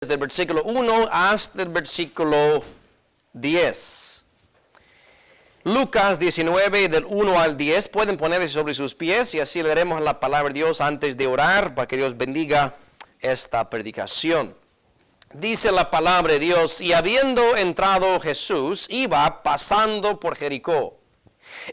Desde el versículo 1 hasta el versículo 10. Lucas 19, del 1 al 10. Pueden ponerse sobre sus pies y así leeremos la palabra de Dios antes de orar para que Dios bendiga esta predicación. Dice la palabra de Dios: y habiendo entrado Jesús, iba pasando por Jericó.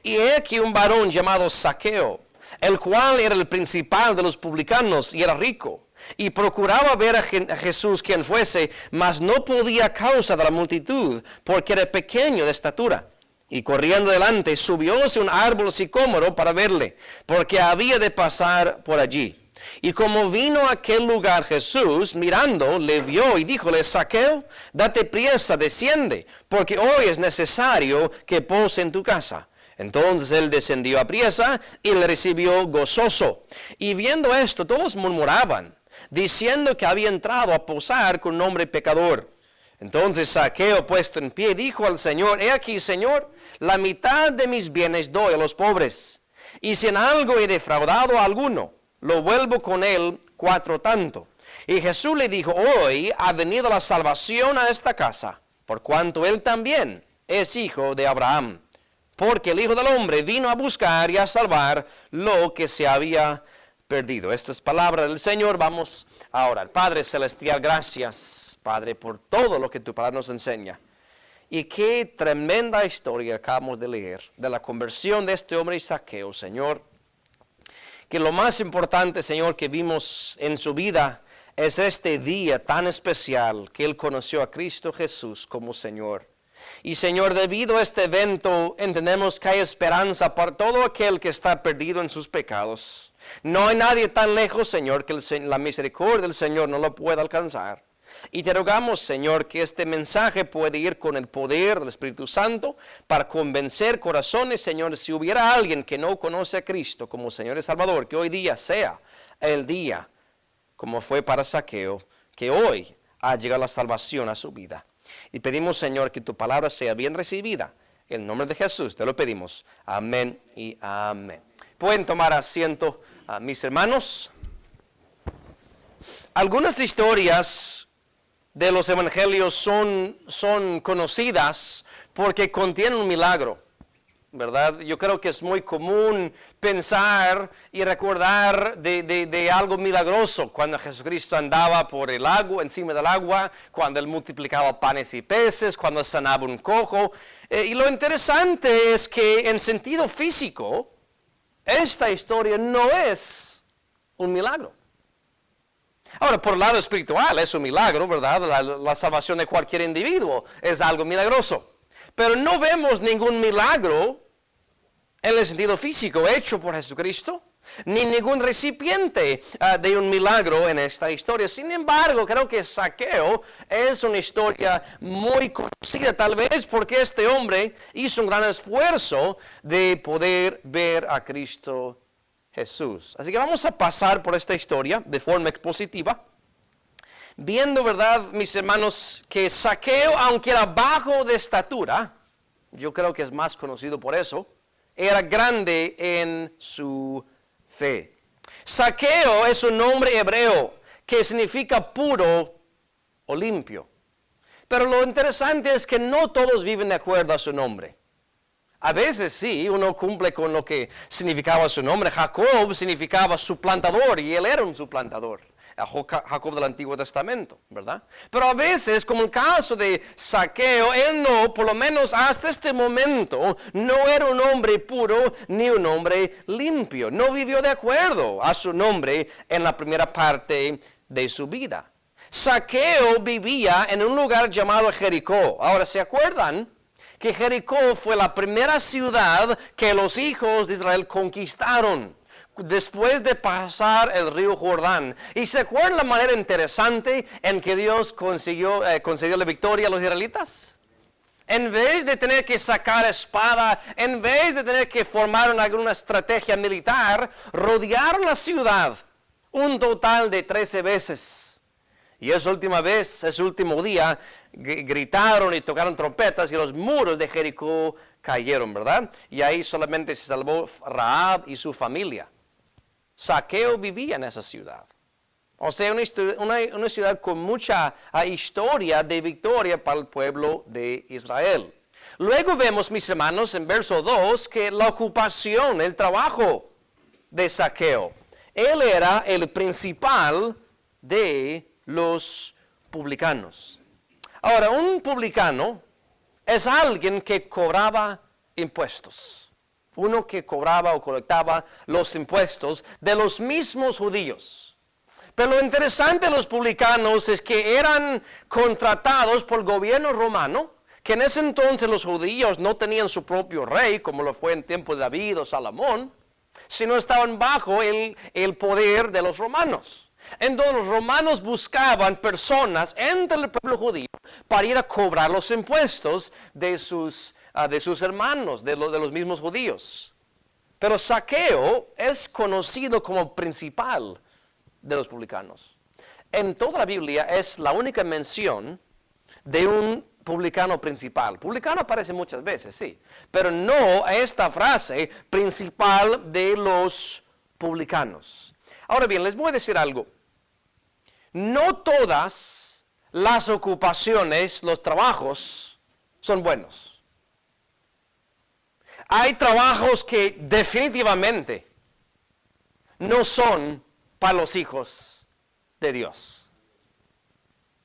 Y he aquí un varón llamado Zaqueo, el cual era el principal de los publicanos y era rico. Y procuraba ver a Jesús quien fuese, mas no podía a causa de la multitud, porque era pequeño de estatura. Y corriendo delante, subióse un árbol sicómoro para verle, porque había de pasar por allí. Y como vino a aquel lugar Jesús, mirando, le vio y díjole: Zaqueo, date priesa, desciende, porque hoy es necesario que pose en tu casa. Entonces él descendió a priesa y le recibió gozoso. Y viendo esto, todos murmuraban, diciendo que había entrado a posar con un hombre pecador. Entonces Zaqueo, puesto en pie, dijo al Señor: he aquí, Señor, la mitad de mis bienes doy a los pobres. Y si en algo he defraudado a alguno, lo vuelvo con él 4 tanto. Y Jesús le dijo: hoy ha venido la salvación a esta casa, por cuanto él también es hijo de Abraham. Porque el Hijo del Hombre vino a buscar y a salvar lo que se había perdido. Esta es palabra del Señor. Vamos a orar. Padre Celestial, gracias, Padre, por todo lo que tu palabra nos enseña. Y qué tremenda historia acabamos de leer de la conversión de este hombre Zaqueo, Señor. Que lo más importante, Señor, que vimos en su vida es este día tan especial que él conoció a Cristo Jesús como Señor. Y Señor, debido a este evento, entendemos que hay esperanza para todo aquel que está perdido en sus pecados. No hay nadie tan lejos, Señor, que la misericordia del Señor no lo pueda alcanzar. Y te rogamos, Señor, que este mensaje puede ir con el poder del Espíritu Santo para convencer corazones, Señor. Si hubiera alguien que no conoce a Cristo como Señor y Salvador, que hoy día sea el día, como fue para Zaqueo, que hoy ha llegado la salvación a su vida. Y pedimos, Señor, que tu palabra sea bien recibida. En el nombre de Jesús te lo pedimos. Amén y amén. Pueden tomar asiento, mis hermanos. Algunas historias de los evangelios son conocidas porque contienen un milagro, ¿verdad? Yo creo que es muy común pensar y recordar de algo milagroso cuando Jesucristo andaba por el agua, encima del agua, cuando él multiplicaba panes y peces, cuando sanaba un cojo. Y lo interesante es que en sentido físico, esta historia no es un milagro. Ahora, por el lado espiritual es un milagro, ¿verdad? La salvación de cualquier individuo es algo milagroso. Pero no vemos ningún milagro en el sentido físico hecho por Jesucristo, ni ningún recipiente de un milagro en esta historia. Sin embargo, creo que Zaqueo es una historia muy conocida, tal vez porque este hombre hizo un gran esfuerzo de poder ver a Cristo Jesús. Así que vamos a pasar por esta historia de forma expositiva, viendo, ¿verdad, mis hermanos, que Zaqueo, aunque era bajo de estatura, yo creo que es más conocido por eso, era grande en su fe. Zaqueo es un nombre hebreo que significa puro o limpio. Pero lo interesante es que no todos viven de acuerdo a su nombre. A veces sí, uno cumple con lo que significaba su nombre. Jacob significaba suplantador y él era un suplantador. Jacob del Antiguo Testamento, ¿verdad? Pero a veces, como el caso de Zaqueo, él no, por lo menos hasta este momento, no era un hombre puro ni un hombre limpio. No vivió de acuerdo a su nombre en la primera parte de su vida. Zaqueo vivía en un lugar llamado Jericó. Ahora, ¿se acuerdan que Jericó fue la primera ciudad que los hijos de Israel conquistaron después de pasar el río Jordán? ¿Y se acuerdan la manera interesante en que Dios concedió la victoria a los israelitas? En vez de tener que sacar espada, en vez de tener que formar alguna estrategia militar, rodearon la ciudad un total de 13 veces. Y esa última vez, ese último día, gritaron y tocaron trompetas y los muros de Jericó cayeron, ¿verdad? Y ahí solamente se salvó Rahab y su familia. Zaqueo vivía en esa ciudad. O sea, una ciudad con mucha historia de victoria para el pueblo de Israel. Luego vemos, mis hermanos, en verso 2, que la ocupación, el trabajo de Zaqueo. Él era el principal de los publicanos. Ahora, un publicano es alguien que cobraba impuestos. Uno que cobraba o colectaba los impuestos de los mismos judíos. Pero lo interesante de los publicanos es que eran contratados por el gobierno romano, que en ese entonces los judíos no tenían su propio rey, como lo fue en tiempo de David o Salomón, sino estaban bajo el poder de los romanos. Entonces los romanos buscaban personas entre el pueblo judío para ir a cobrar los impuestos de sus hermanos, de los mismos judíos. Pero Zaqueo es conocido como principal de los publicanos. En toda la Biblia es la única mención de un publicano principal. Publicano aparece muchas veces, sí, pero no a esta frase principal de los publicanos. Ahora bien, les voy a decir algo. No todas las ocupaciones, los trabajos, son buenos. Hay trabajos que definitivamente no son para los hijos de Dios.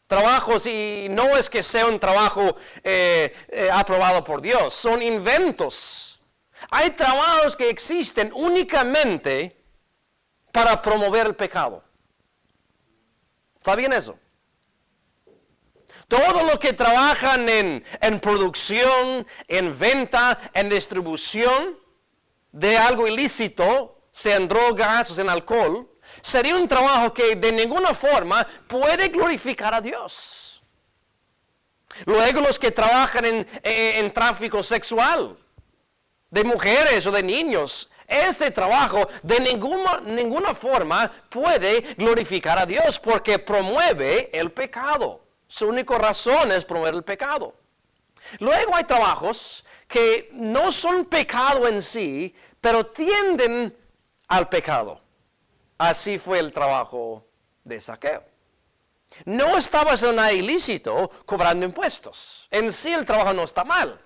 Trabajos, y no es que sea un trabajo aprobado por Dios, son inventos. Hay trabajos que existen únicamente para promover el pecado. ¿Sabían eso? Todo lo que trabajan en producción, en venta, en distribución de algo ilícito, sea en drogas o sea en alcohol, sería un trabajo que de ninguna forma puede glorificar a Dios. Luego los que trabajan en tráfico sexual de mujeres o de niños, ese trabajo de ninguna forma puede glorificar a Dios porque promueve el pecado. Su única razón es promover el pecado. Luego hay trabajos que no son pecado en sí, pero tienden al pecado. Así fue el trabajo de Zaqueo. No estaba haciendo nada ilícito cobrando impuestos. En sí el trabajo no está mal.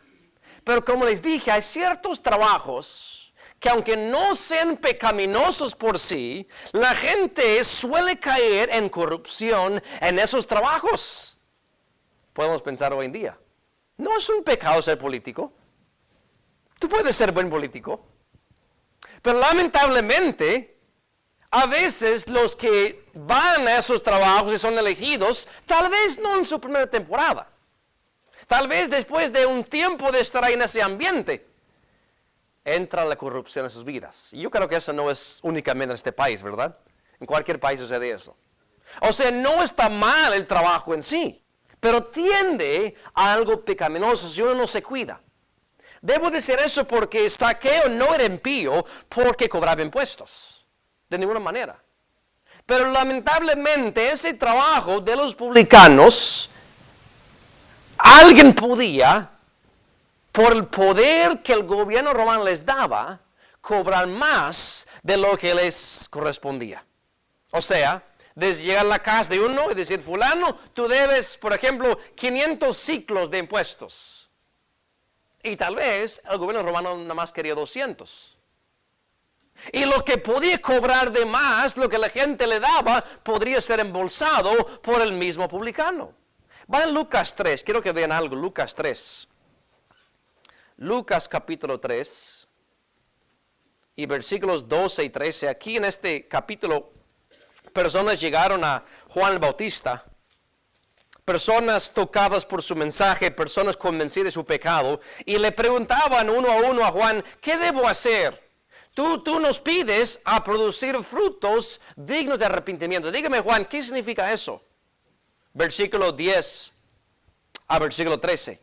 Pero como les dije, hay ciertos trabajos que aunque no sean pecaminosos por sí, la gente suele caer en corrupción en esos trabajos. Podemos pensar hoy en día. No es un pecado ser político. Tú puedes ser buen político. Pero lamentablemente, a veces los que van a esos trabajos y son elegidos, tal vez no en su primera temporada. Tal vez después de un tiempo de estar ahí en ese ambiente, entra la corrupción en sus vidas. Y yo creo que eso no es únicamente en este país, ¿verdad? En cualquier país sucede eso. O sea, no está mal el trabajo en sí, pero tiende a algo pecaminoso si uno no se cuida. Debo decir eso porque Zaqueo no era impío porque cobraba impuestos. De ninguna manera. Pero lamentablemente ese trabajo de los publicanos, alguien podía, por el poder que el gobierno romano les daba, cobrar más de lo que les correspondía. O sea, desde llegar a la casa de uno y decir, fulano, tú debes, por ejemplo, 500 ciclos de impuestos. Y tal vez el gobierno romano nada más quería 200. Y lo que podía cobrar de más, lo que la gente le daba, podría ser embolsado por el mismo publicano. Vayan a Lucas 3, quiero que vean algo, Lucas 3. Lucas capítulo 3 y versículos 12 y 13. Aquí en este capítulo, personas llegaron a Juan el Bautista. Personas tocadas por su mensaje, personas convencidas de su pecado, y le preguntaban uno a Juan, ¿qué debo hacer? Tú nos pides a producir frutos dignos de arrepentimiento. Dígame, Juan, ¿qué significa eso? Versículo 10 a versículo 13.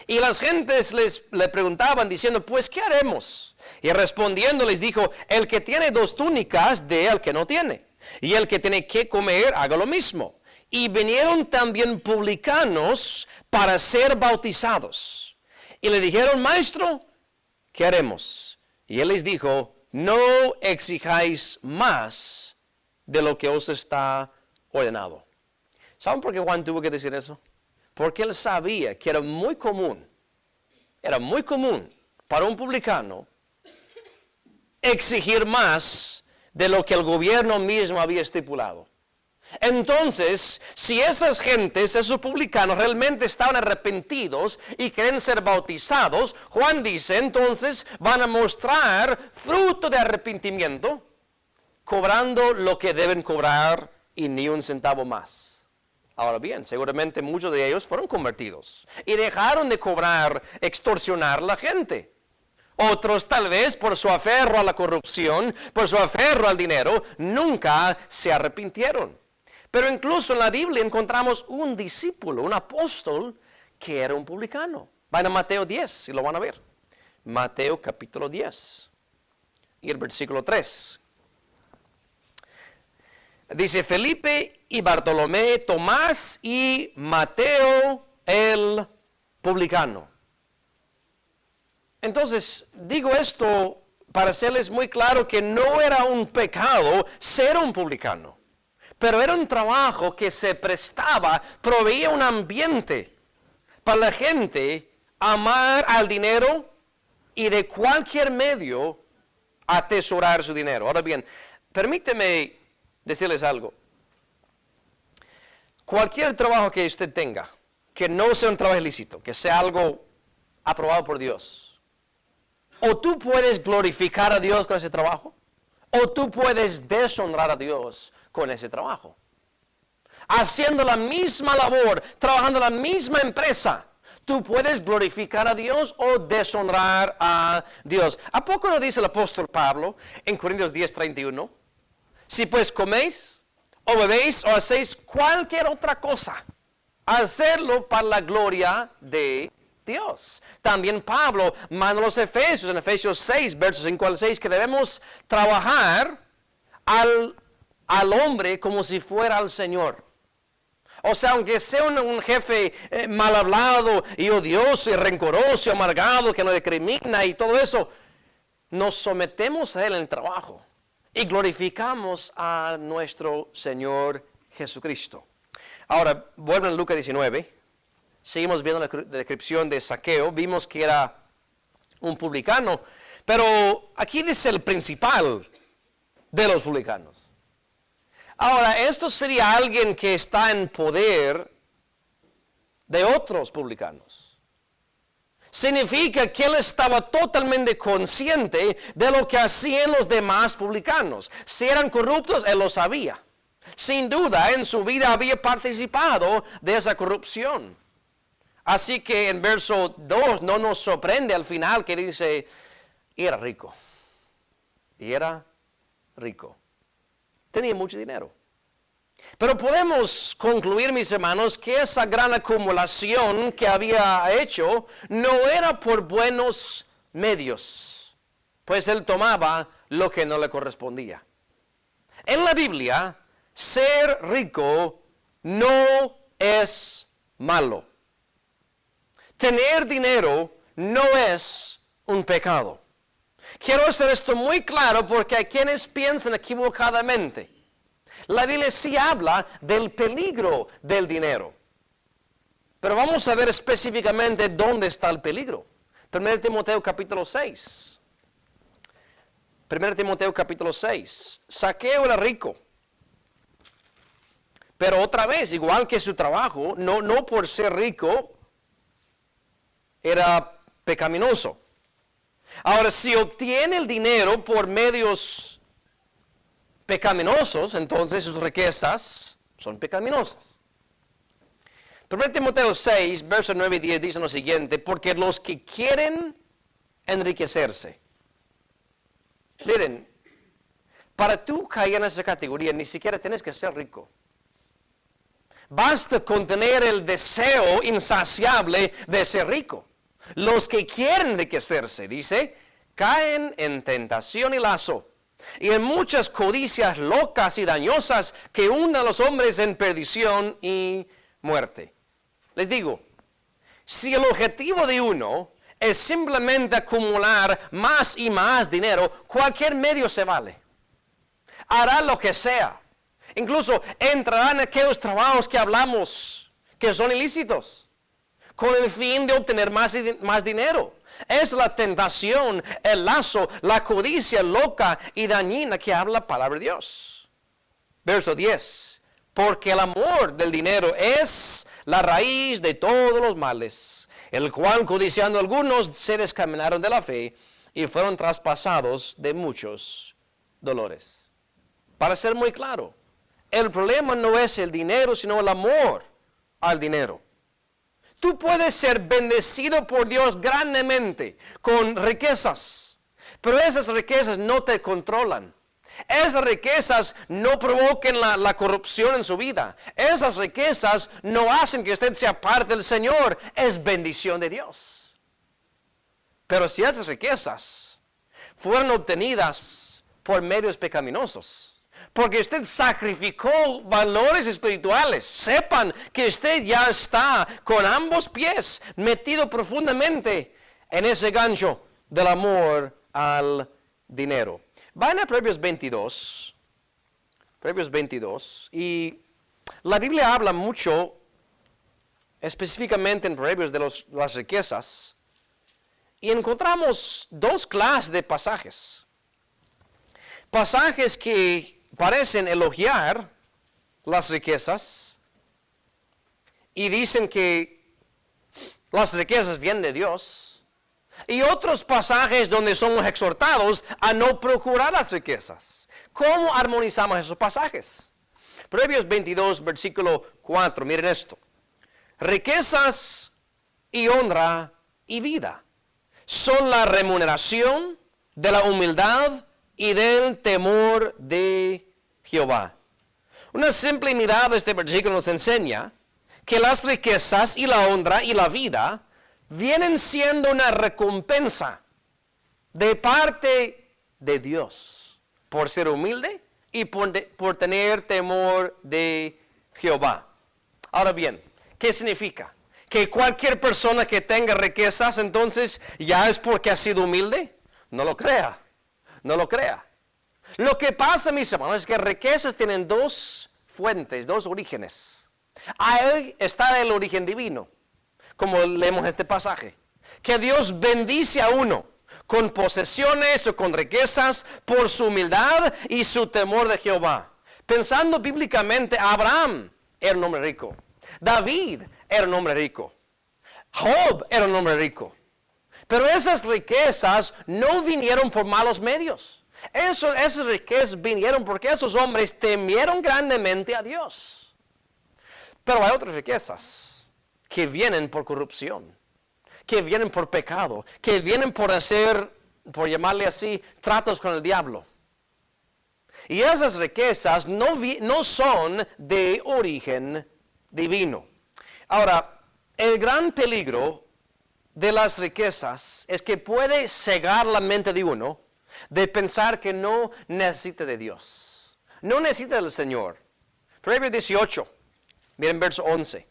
Y las gentes le preguntaban diciendo, pues, ¿qué haremos? Y respondiendo les dijo, el que tiene 2 túnicas, dé al que no tiene. Y el que tiene que comer, haga lo mismo. Y vinieron también publicanos para ser bautizados. Y le dijeron, maestro, ¿qué haremos? Y él les dijo, no exijáis más de lo que os está ordenado. ¿Saben por qué Juan tuvo que decir eso? Porque él sabía que era muy común para un publicano exigir más de lo que el gobierno mismo había estipulado. Entonces, si esas gentes, esos publicanos, realmente estaban arrepentidos y quieren ser bautizados, Juan dice, entonces van a mostrar fruto de arrepentimiento, cobrando lo que deben cobrar y ni un centavo más. Ahora bien, seguramente muchos de ellos fueron convertidos y dejaron de cobrar, extorsionar a la gente. Otros tal vez por su aferro a la corrupción, por su aferro al dinero, nunca se arrepintieron. Pero incluso en la Biblia encontramos un discípulo, un apóstol, que era un publicano. Van a Mateo 10 y lo van a ver. Mateo capítulo 10 y el versículo 3. Dice Felipe y Bartolomé, Tomás y Mateo el publicano. Entonces, digo esto para hacerles muy claro que no era un pecado ser un publicano, pero era un trabajo que se prestaba, proveía un ambiente para la gente amar al dinero y de cualquier medio atesorar su dinero. Ahora bien, permíteme decirles algo. Cualquier trabajo que usted tenga, que no sea un trabajo ilícito, que sea algo aprobado por Dios, o tú puedes glorificar a Dios con ese trabajo, o tú puedes deshonrar a Dios con ese trabajo. Haciendo la misma labor, trabajando en la misma empresa, tú puedes glorificar a Dios o deshonrar a Dios. ¿A poco no dice el apóstol Pablo en Corintios 10:31? Si pues coméis, o bebéis, o hacéis cualquier otra cosa, hacerlo para la gloria de Dios. También Pablo manda a los Efesios, en Efesios 6, versos 5 al 6, que debemos trabajar al hombre como si fuera al Señor. O sea, aunque sea un jefe mal hablado y odioso y rencoroso y amargado, que nos discrimina y todo eso, nos sometemos a él en el trabajo y glorificamos a nuestro Señor Jesucristo. Ahora, vuelven a Lucas 19. Seguimos viendo la descripción de Zaqueo. Vimos que era un publicano. Pero aquí dice el principal de los publicanos. Ahora, esto sería alguien que está en poder de otros publicanos. Significa que él estaba totalmente consciente de lo que hacían los demás publicanos. Si eran corruptos, él lo sabía. Sin duda, en su vida había participado de esa corrupción. Así que en verso 2 no nos sorprende al final que dice, y era rico. Y era rico. Tenía mucho dinero. Pero podemos concluir, mis hermanos, que esa gran acumulación que había hecho no era por buenos medios, pues él tomaba lo que no le correspondía. En la Biblia, ser rico no es malo. Tener dinero no es un pecado. Quiero hacer esto muy claro porque hay quienes piensan equivocadamente. La Biblia sí habla del peligro del dinero. Pero vamos a ver específicamente dónde está el peligro. 1 Timoteo capítulo 6. 1 Timoteo capítulo 6. Zaqueo era rico. Pero otra vez, igual que su trabajo, no por ser rico, era pecaminoso. Ahora, si obtiene el dinero por medios pecaminosos, entonces sus riquezas son pecaminosas. 1 Timoteo 6, versos 9 y 10 dicen lo siguiente, porque los que quieren enriquecerse. Miren, para tú caer en esa categoría ni siquiera tienes que ser rico. Basta con tener el deseo insaciable de ser rico. Los que quieren enriquecerse, dice, caen en tentación y lazo, y en muchas codicias locas y dañosas que hunden a los hombres en perdición y muerte. Les digo, si el objetivo de uno es simplemente acumular más y más dinero, cualquier medio se vale. Hará lo que sea. Incluso entrarán en aquellos trabajos que hablamos, que son ilícitos, con el fin de obtener más dinero. Es la tentación, el lazo, la codicia loca y dañina que habla la palabra de Dios. Verso 10. Porque el amor del dinero es la raíz de todos los males, el cual codiciando algunos se descaminaron de la fe y fueron traspasados de muchos dolores. Para ser muy claro, el problema no es el dinero, sino el amor al dinero. Tú puedes ser bendecido por Dios grandemente con riquezas, pero esas riquezas no te controlan. Esas riquezas no provoquen la corrupción en su vida. Esas riquezas no hacen que usted sea parte del Señor. Es bendición de Dios. Pero si esas riquezas fueron obtenidas por medios pecaminosos, porque usted sacrificó valores espirituales, sepan que usted ya está con ambos pies metido profundamente en ese gancho del amor al dinero. Vayan a Proverbios 22, y la Biblia habla mucho, específicamente en Proverbios, de las riquezas, y encontramos dos clases de pasajes. Pasajes que parecen elogiar las riquezas, y dicen que las riquezas vienen de Dios. Y otros pasajes donde somos exhortados a no procurar las riquezas. ¿Cómo armonizamos esos pasajes? Proverbios 22, versículo 4, miren esto. Riquezas y honra y vida son la remuneración de la humildad y del temor de Jehová. Una simple mirada de este versículo nos enseña que las riquezas y la honra y la vida vienen siendo una recompensa de parte de Dios por ser humilde y por tener temor de Jehová. Ahora bien, ¿qué significa? ¿Que cualquier persona que tenga riquezas entonces ya es porque ha sido humilde? No lo crea, no lo crea. Lo que pasa, mis hermanos, es que riquezas tienen dos fuentes, dos orígenes. Ahí está el origen divino, como leemos este pasaje, que Dios bendice a uno con posesiones o con riquezas por su humildad y su temor de Jehová. Pensando bíblicamente, Abraham era un hombre rico, David era un hombre rico, Job era un hombre rico, pero esas riquezas no vinieron por malos medios. Esas riquezas vinieron porque esos hombres temieron grandemente a Dios. Pero hay otras riquezas que vienen por corrupción, que vienen por pecado, que vienen por hacer, por llamarle así, tratos con el diablo. Y esas riquezas no son de origen divino. Ahora, el gran peligro de las riquezas es que puede cegar la mente de uno de pensar que no necesita de Dios, no necesita del Señor. Proverbios 18, miren verso 11.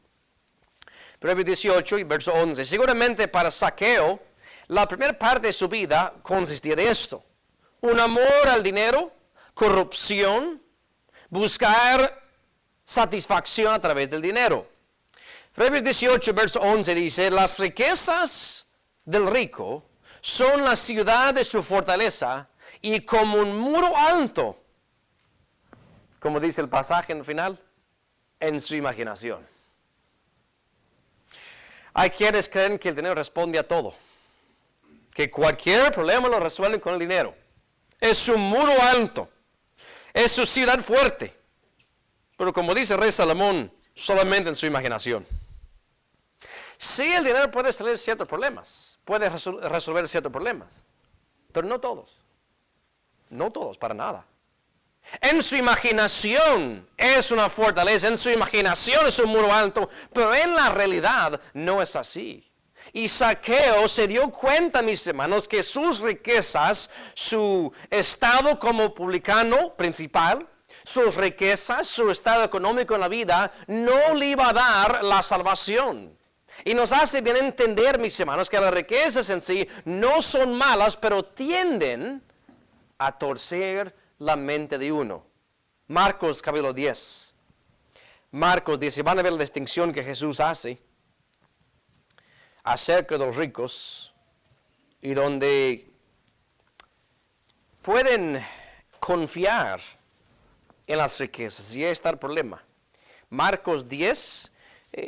Proverbios 18 y verso 11. Seguramente para Zaqueo, la primera parte de su vida consistía de esto: un amor al dinero, corrupción, buscar satisfacción a través del dinero. Proverbios 18, verso 11 dice: las riquezas del rico son la ciudad de su fortaleza y como un muro alto, como dice el pasaje en el final, en su imaginación. Hay quienes creen que el dinero responde a todo, que cualquier problema lo resuelven con el dinero. Es un muro alto, es su ciudad fuerte, pero como dice el rey Salomón, solamente en su imaginación. Sí, el dinero puede resolver ciertos problemas, puede resolver ciertos problemas, pero no todos, para nada. En su imaginación es una fortaleza, en su imaginación es un muro alto, pero en la realidad no es así. Y Zaqueo se dio cuenta, mis hermanos, que sus riquezas, su estado como publicano principal, sus riquezas, su estado económico en la vida, no le iba a dar la salvación. Y nos hace bien entender, mis hermanos, que las riquezas en sí no son malas, pero tienden a torcer la mente de uno. Marcos capítulo 10. Marcos 10, van a ver la distinción que Jesús hace acerca de los ricos y donde pueden confiar en las riquezas. Y ahí está el problema. Marcos 10,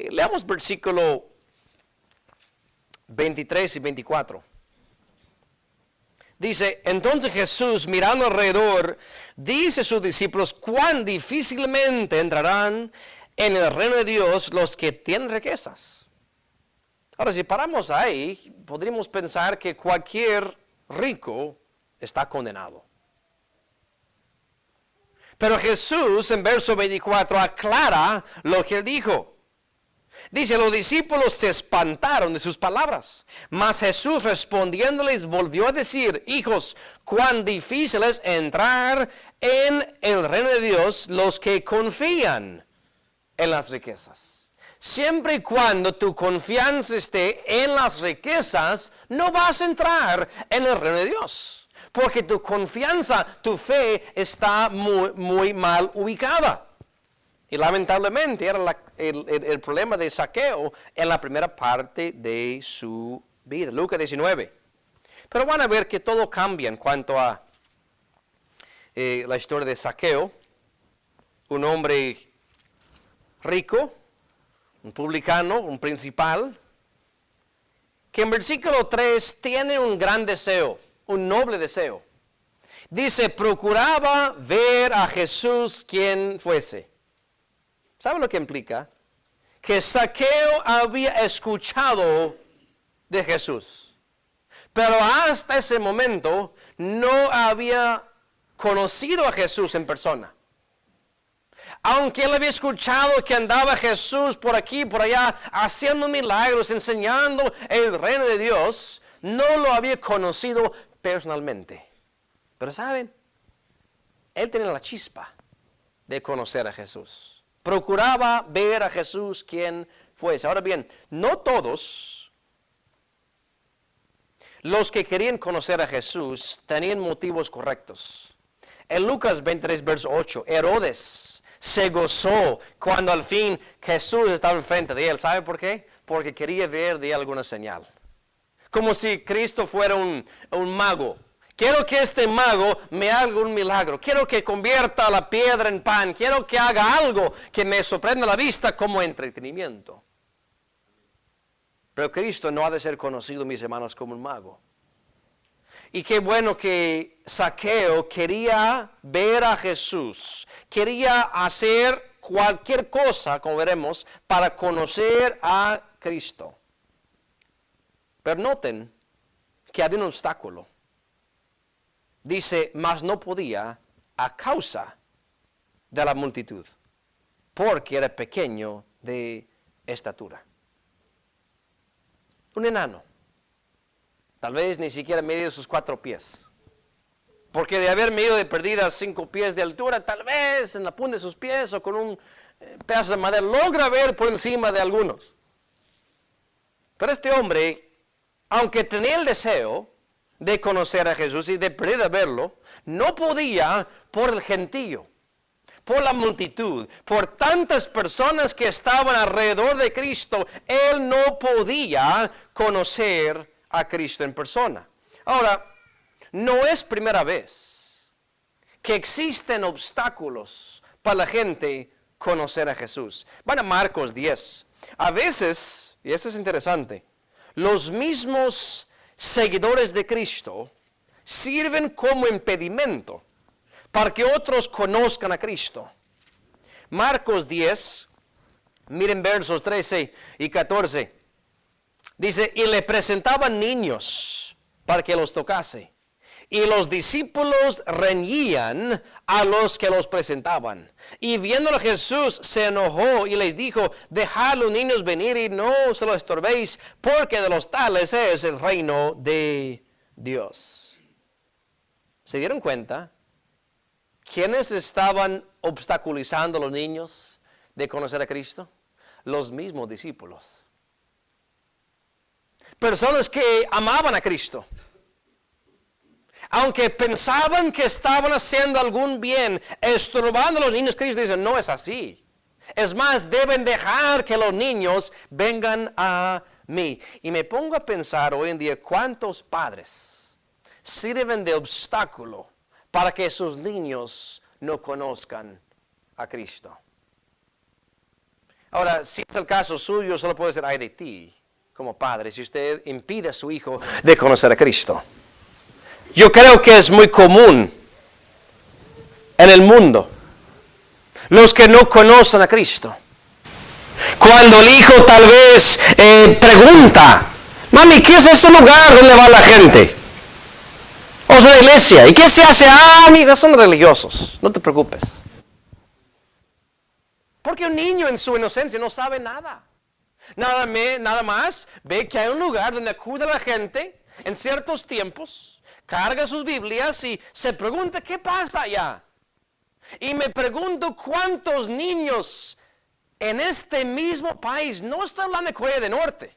leamos versículo 23 y 24. Dice, entonces Jesús, mirando alrededor, dice a sus discípulos, cuán difícilmente entrarán en el reino de Dios los que tienen riquezas. Ahora, si paramos ahí, podríamos pensar que cualquier rico está condenado. Pero Jesús, en verso 24, aclara lo que él dijo. Dice, los discípulos se espantaron de sus palabras, mas Jesús respondiéndoles volvió a decir, hijos, cuán difícil es entrar en el reino de Dios los que confían en las riquezas. Siempre y cuando tu confianza esté en las riquezas, no vas a entrar en el reino de Dios, porque tu confianza, tu fe está muy mal ubicada. Y lamentablemente era el problema de Zaqueo en la primera parte de su vida. Lucas 19. Pero van a ver que todo cambia en cuanto a la historia de Zaqueo. Un hombre rico, un publicano, un principal, que en versículo 3 tiene un gran deseo, un noble deseo. Dice, procuraba ver a Jesús quien fuese. ¿Sabe lo que implica? Que Zaqueo había escuchado de Jesús, pero hasta ese momento no había conocido a Jesús en persona. Aunque él había escuchado que andaba Jesús por aquí, por allá, haciendo milagros, enseñando el reino de Dios, no lo había conocido personalmente. Pero ¿saben? Él tenía la chispa de conocer a Jesús. Procuraba ver a Jesús quien fuese. Ahora bien, no todos los que querían conocer a Jesús tenían motivos correctos. En Lucas 23, verso 8, Herodes se gozó cuando al fin Jesús estaba enfrente de él. ¿Sabe por qué? Porque quería ver de él alguna señal. Como si Cristo fuera un mago. Quiero que este mago me haga un milagro. Quiero que convierta la piedra en pan. Quiero que haga algo que me sorprenda la vista como entretenimiento. Pero Cristo no ha de ser conocido, mis hermanos, como un mago. Y qué bueno que Zaqueo quería ver a Jesús. Quería hacer cualquier cosa, como veremos, para conocer a Cristo. Pero noten que había un obstáculo. Dice, mas no podía a causa de la multitud, porque era pequeño de estatura. Un enano, tal vez ni siquiera medio sus 4 pies, porque de haber medido de perdida 5 pies de altura, tal vez en la punta de sus pies o con un pedazo de madera logra ver por encima de algunos. Pero este hombre, aunque tenía el deseo de conocer a Jesús y de poder verlo, no podía por el gentío, por la multitud, por tantas personas que estaban alrededor de Cristo. Él no podía conocer a Cristo en persona. Ahora, no es primera vez que existen obstáculos para la gente conocer a Jesús. Van a Marcos 10. A veces, y esto es interesante, los mismos seguidores de Cristo sirven como impedimento para que otros conozcan a Cristo. Marcos 10, miren versos 13 y 14. Dice, y le presentaban niños para que los tocase. Y los discípulos reñían a los que los presentaban. Y viéndolo Jesús se enojó y les dijo, dejad a los niños venir y no se los estorbéis, porque de los tales es el reino de Dios. ¿Se dieron cuenta? ¿Quiénes estaban obstaculizando a los niños de conocer a Cristo? Los mismos discípulos. Personas que amaban a Cristo. aunque pensaban que estaban haciendo algún bien, estorbando a los niños, Cristo dice, no es así. Es más, deben dejar que los niños vengan a mí. Y me pongo a pensar hoy en día cuántos padres sirven de obstáculo para que sus niños no conozcan a Cristo. Ahora, si es el caso suyo, solo puede ser ay de ti, como padre, si usted impide a su hijo de conocer a Cristo. Yo creo que es muy común en el mundo los que no conocen a Cristo. Cuando el hijo tal vez pregunta, mami, ¿qué es ese lugar donde va la gente? O es una iglesia. ¿Y qué se hace? Ah, amiga, son religiosos. No te preocupes. Porque un niño en su inocencia no sabe nada. Nada más ve que hay un lugar donde acude a la gente en ciertos tiempos, carga sus Biblias y se pregunta, ¿qué pasa allá? Y me pregunto cuántos niños en este mismo país, no estoy hablando de Corea del Norte,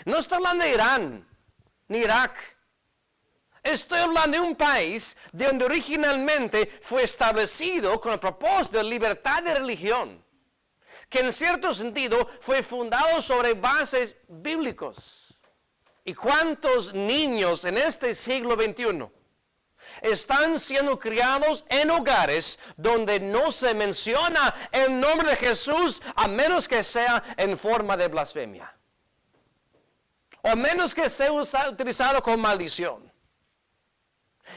no estoy hablando de Irán, ni Irak, estoy hablando de un país de donde originalmente fue establecido con el propósito de libertad de religión, que en cierto sentido fue fundado sobre bases bíblicos. ¿Y cuántos niños en este siglo XXI están siendo criados en hogares donde no se menciona el nombre de Jesús a menos que sea en forma de blasfemia? O a menos que sea utilizado con maldición.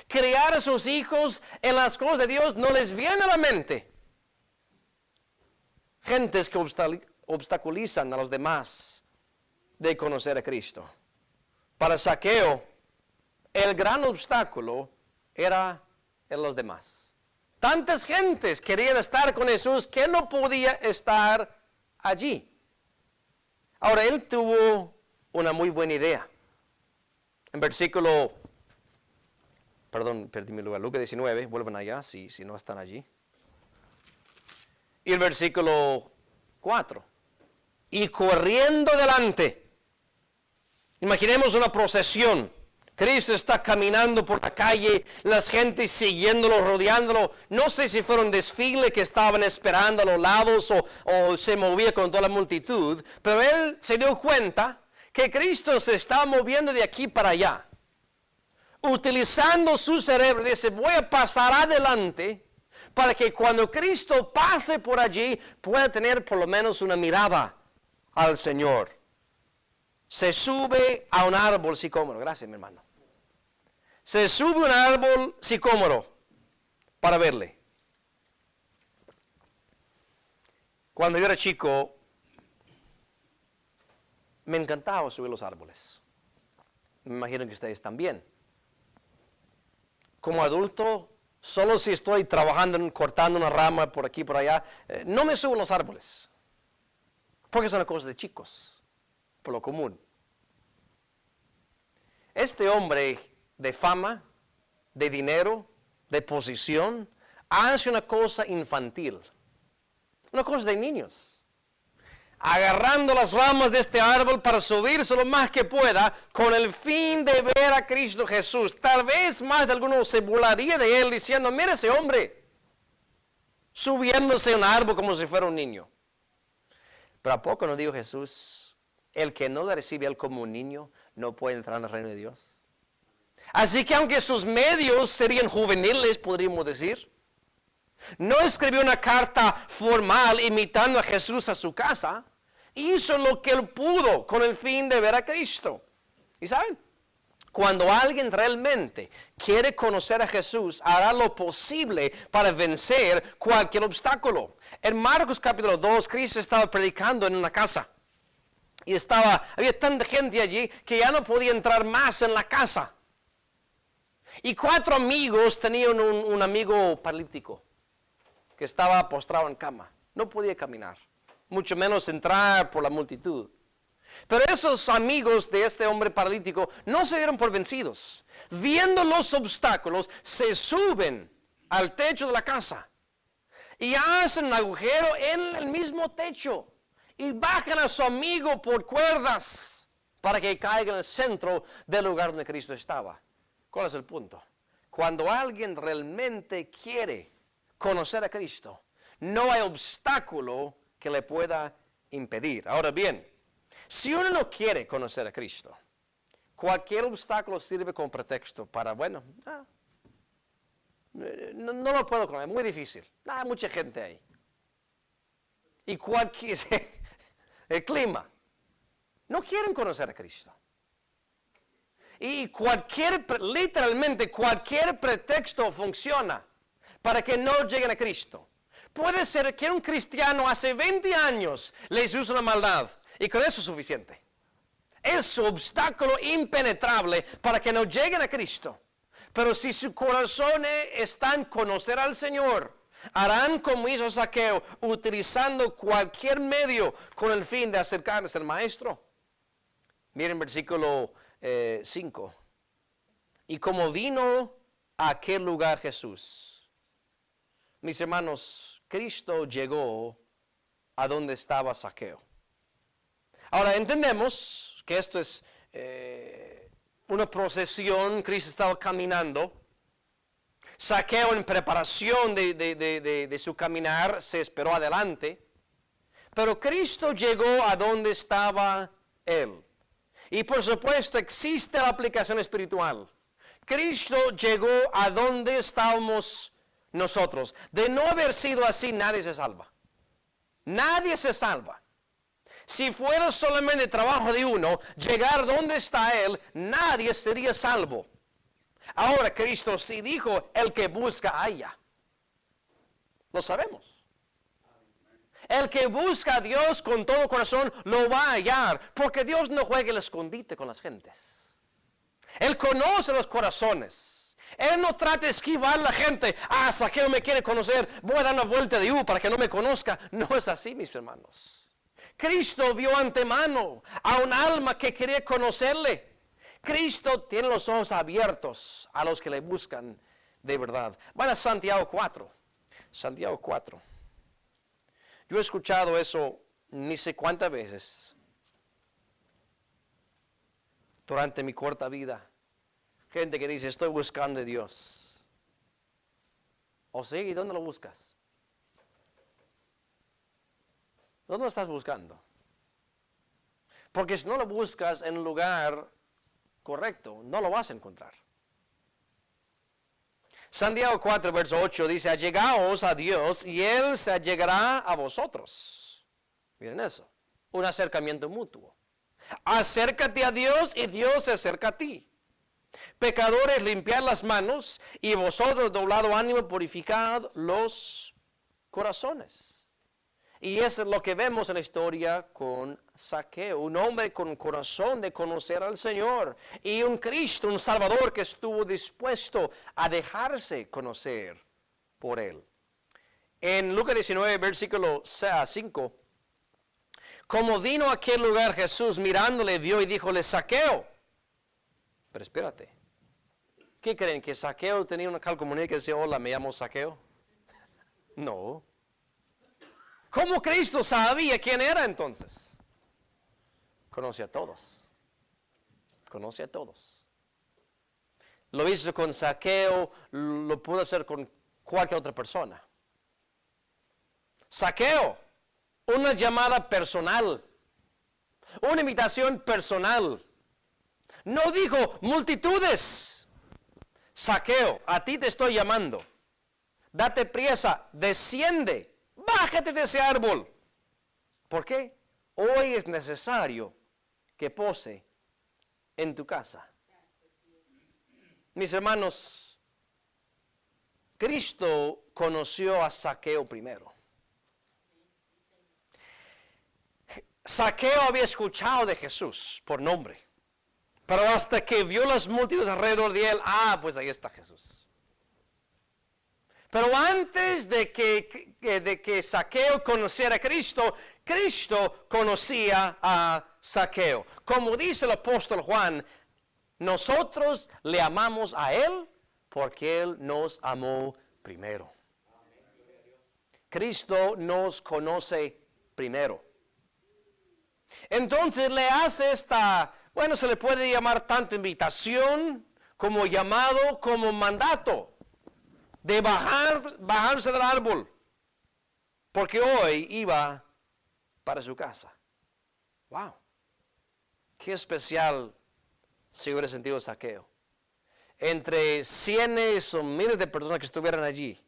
Criar a sus hijos en las cosas de Dios no les viene a la mente. Gentes que obstaculizan a los demás de conocer a Cristo. Para Zaqueo, el gran obstáculo era en los demás. Tantas gentes querían estar con Jesús que no podía estar allí. Ahora, él tuvo una muy buena idea. En versículo, perdí mi lugar, Lucas 19, vuelvan allá si no están allí. Y el versículo 4. Y corriendo delante. Imaginemos una procesión. Cristo está caminando por la calle, las gentes siguiéndolo, rodeándolo. No sé si fueron desfiles que estaban esperando a los lados o se movía con toda la multitud, pero él se dio cuenta que Cristo se estaba moviendo de aquí para allá. Utilizando su cerebro, dice, voy a pasar adelante para que cuando Cristo pase por allí pueda tener por lo menos una mirada al Señor. Se sube a un árbol sicómoro. Gracias, mi hermano. Se sube a un árbol sicómoro para verle. Cuando yo era chico, me encantaba subir los árboles. Me imagino que ustedes también. Como adulto, solo si estoy trabajando, cortando una rama por aquí, por allá, no me subo a los árboles. Porque son cosas de chicos, por lo común. Este hombre de fama, de dinero, de posición, hace una cosa infantil, una cosa de niños, agarrando las ramas de este árbol para subirse lo más que pueda, con el fin de ver a Cristo Jesús. Tal vez más de alguno se burlaría de él diciendo, mira ese hombre, subiéndose a un árbol como si fuera un niño. Pero ¿a poco no dijo Jesús, el que no le recibe a él como un niño, no puede entrar en el reino de Dios? Así que aunque sus medios serían juveniles, podríamos decir, no escribió una carta formal imitando a Jesús a su casa, hizo lo que él pudo con el fin de ver a Cristo. ¿Y saben? Cuando alguien realmente quiere conocer a Jesús, hará lo posible para vencer cualquier obstáculo. En Marcos capítulo 2, Cristo estaba predicando en una casa. Y había tanta gente allí que ya no podía entrar más en la casa. Y 4 amigos tenían un amigo paralítico que estaba postrado en cama. No podía caminar, mucho menos entrar por la multitud. Pero esos amigos de este hombre paralítico no se dieron por vencidos. Viendo los obstáculos, se suben al techo de la casa y hacen un agujero en el mismo techo y bajan a su amigo por cuerdas para que caiga en el centro del lugar donde Cristo estaba. ¿Cuál es el punto? Cuando alguien realmente quiere conocer a Cristo, no hay obstáculo que le pueda impedir. Ahora bien, si uno no quiere conocer a Cristo, cualquier obstáculo sirve como pretexto para, no lo puedo conocer, es muy difícil. Hay mucha gente ahí. Y el clima, no quieren conocer a Cristo. Y literalmente cualquier pretexto funciona para que no lleguen a Cristo. Puede ser que un cristiano hace 20 años les usa la maldad y con eso es suficiente. Es un obstáculo impenetrable para que no lleguen a Cristo. Pero si sus corazones están en conocer al Señor, harán como hizo Zaqueo, utilizando cualquier medio con el fin de acercarse al Maestro. Miren versículo 5. Y como vino a aquel lugar Jesús, mis hermanos, Cristo llegó a donde estaba Zaqueo. Ahora entendemos que esto es una procesión. Cristo estaba caminando. Zaqueo, en preparación de su caminar, se esperó adelante. Pero Cristo llegó a donde estaba él. Y por supuesto existe la aplicación espiritual. Cristo llegó a donde estábamos nosotros. De no haber sido así, nadie se salva. Nadie se salva. Si fuera solamente trabajo de uno, llegar donde está Él, nadie sería salvo. Ahora Cristo sí dijo, el que busca halla. Lo sabemos. El que busca a Dios con todo corazón lo va a hallar, porque Dios no juega el escondite con las gentes. Él conoce los corazones. Él no trata de esquivar a la gente. Zaqueo me quiere conocer, voy a dar una vuelta de para que no me conozca. No es así, mis hermanos. Cristo vio antemano a un alma que quería conocerle. Cristo tiene los ojos abiertos a los que le buscan de verdad. Van a Santiago 4. Santiago 4. Yo he escuchado eso ni sé cuántas veces durante mi corta vida. Gente que dice, estoy buscando a Dios. O sí, ¿y dónde lo buscas? ¿Dónde lo estás buscando? Porque si no lo buscas en un lugar correcto, no lo vas a encontrar. Santiago 4, verso 8 dice, allegaos a Dios y Él se allegará a vosotros. Miren eso, un acercamiento mutuo. Acércate a Dios y Dios se acerca a ti. Pecadores, limpiad las manos y vosotros doblado ánimo, purificad los corazones. Y eso es lo que vemos en la historia con Zaqueo, un hombre con corazón de conocer al Señor y un Cristo, un Salvador que estuvo dispuesto a dejarse conocer por Él. En Lucas 19, versículo 5, como vino a aquel lugar Jesús, mirándole, vio y díjole, Zaqueo. Pero espérate, ¿qué creen? ¿Que Zaqueo tenía una calcomanía que decía, hola, me llamo Zaqueo? No. ¿Cómo Cristo sabía quién era entonces? Conoce a todos. Conoce a todos. Lo hizo con Zaqueo, lo pudo hacer con cualquier otra persona. Zaqueo, una llamada personal, una invitación personal. No dijo multitudes. Zaqueo, a ti te estoy llamando. Date prisa, desciende. Bájate de ese árbol. ¿Por qué? Hoy es necesario que pose en tu casa. Mis hermanos, Cristo conoció a Zaqueo primero. Zaqueo había escuchado de Jesús por nombre, pero hasta que vio las multitudes alrededor de él, pues ahí está Jesús. Pero antes de que Zaqueo conociera a Cristo, Cristo conocía a Zaqueo. Como dice el apóstol Juan, nosotros le amamos a Él porque Él nos amó primero. Cristo nos conoce primero. Entonces le hace se le puede llamar tanto invitación como llamado, como mandato de bajarse del árbol, porque hoy iba para su casa. Wow, qué especial se hubiera sentido Zaqueo. Entre cientos o miles de personas que estuvieran allí,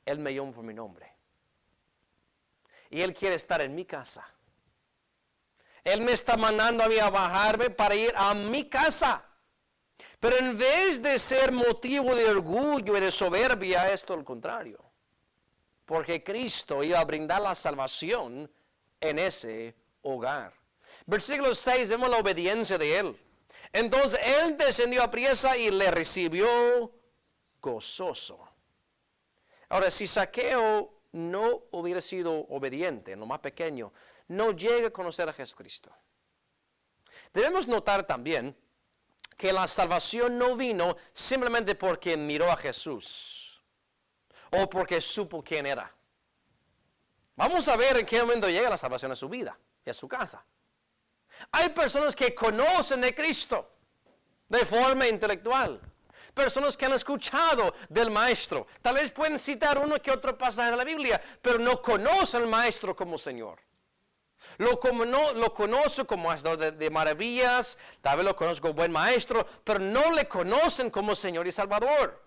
él me llamó por mi nombre. Y él quiere estar en mi casa. Él me está mandando a mí a bajarme para ir a mi casa. Pero en vez de ser motivo de orgullo y de soberbia, es todo lo contrario. Porque Cristo iba a brindar la salvación en ese hogar. Versículo 6, vemos la obediencia de él. Entonces él descendió a priesa y le recibió gozoso. Ahora, si Zaqueo no hubiera sido obediente, en lo más pequeño, no llega a conocer a Jesucristo. Debemos notar también que la salvación no vino simplemente porque miró a Jesús o porque supo quién era. Vamos a ver en qué momento llega la salvación a su vida y a su casa. Hay personas que conocen de Cristo de forma intelectual. Personas que han escuchado del Maestro. Tal vez pueden citar uno que otro pasaje de la Biblia, pero no conocen al Maestro como Señor. Lo conocen como hacedor de maravillas, tal vez lo conocen como buen maestro, pero no le conocen como Señor y Salvador.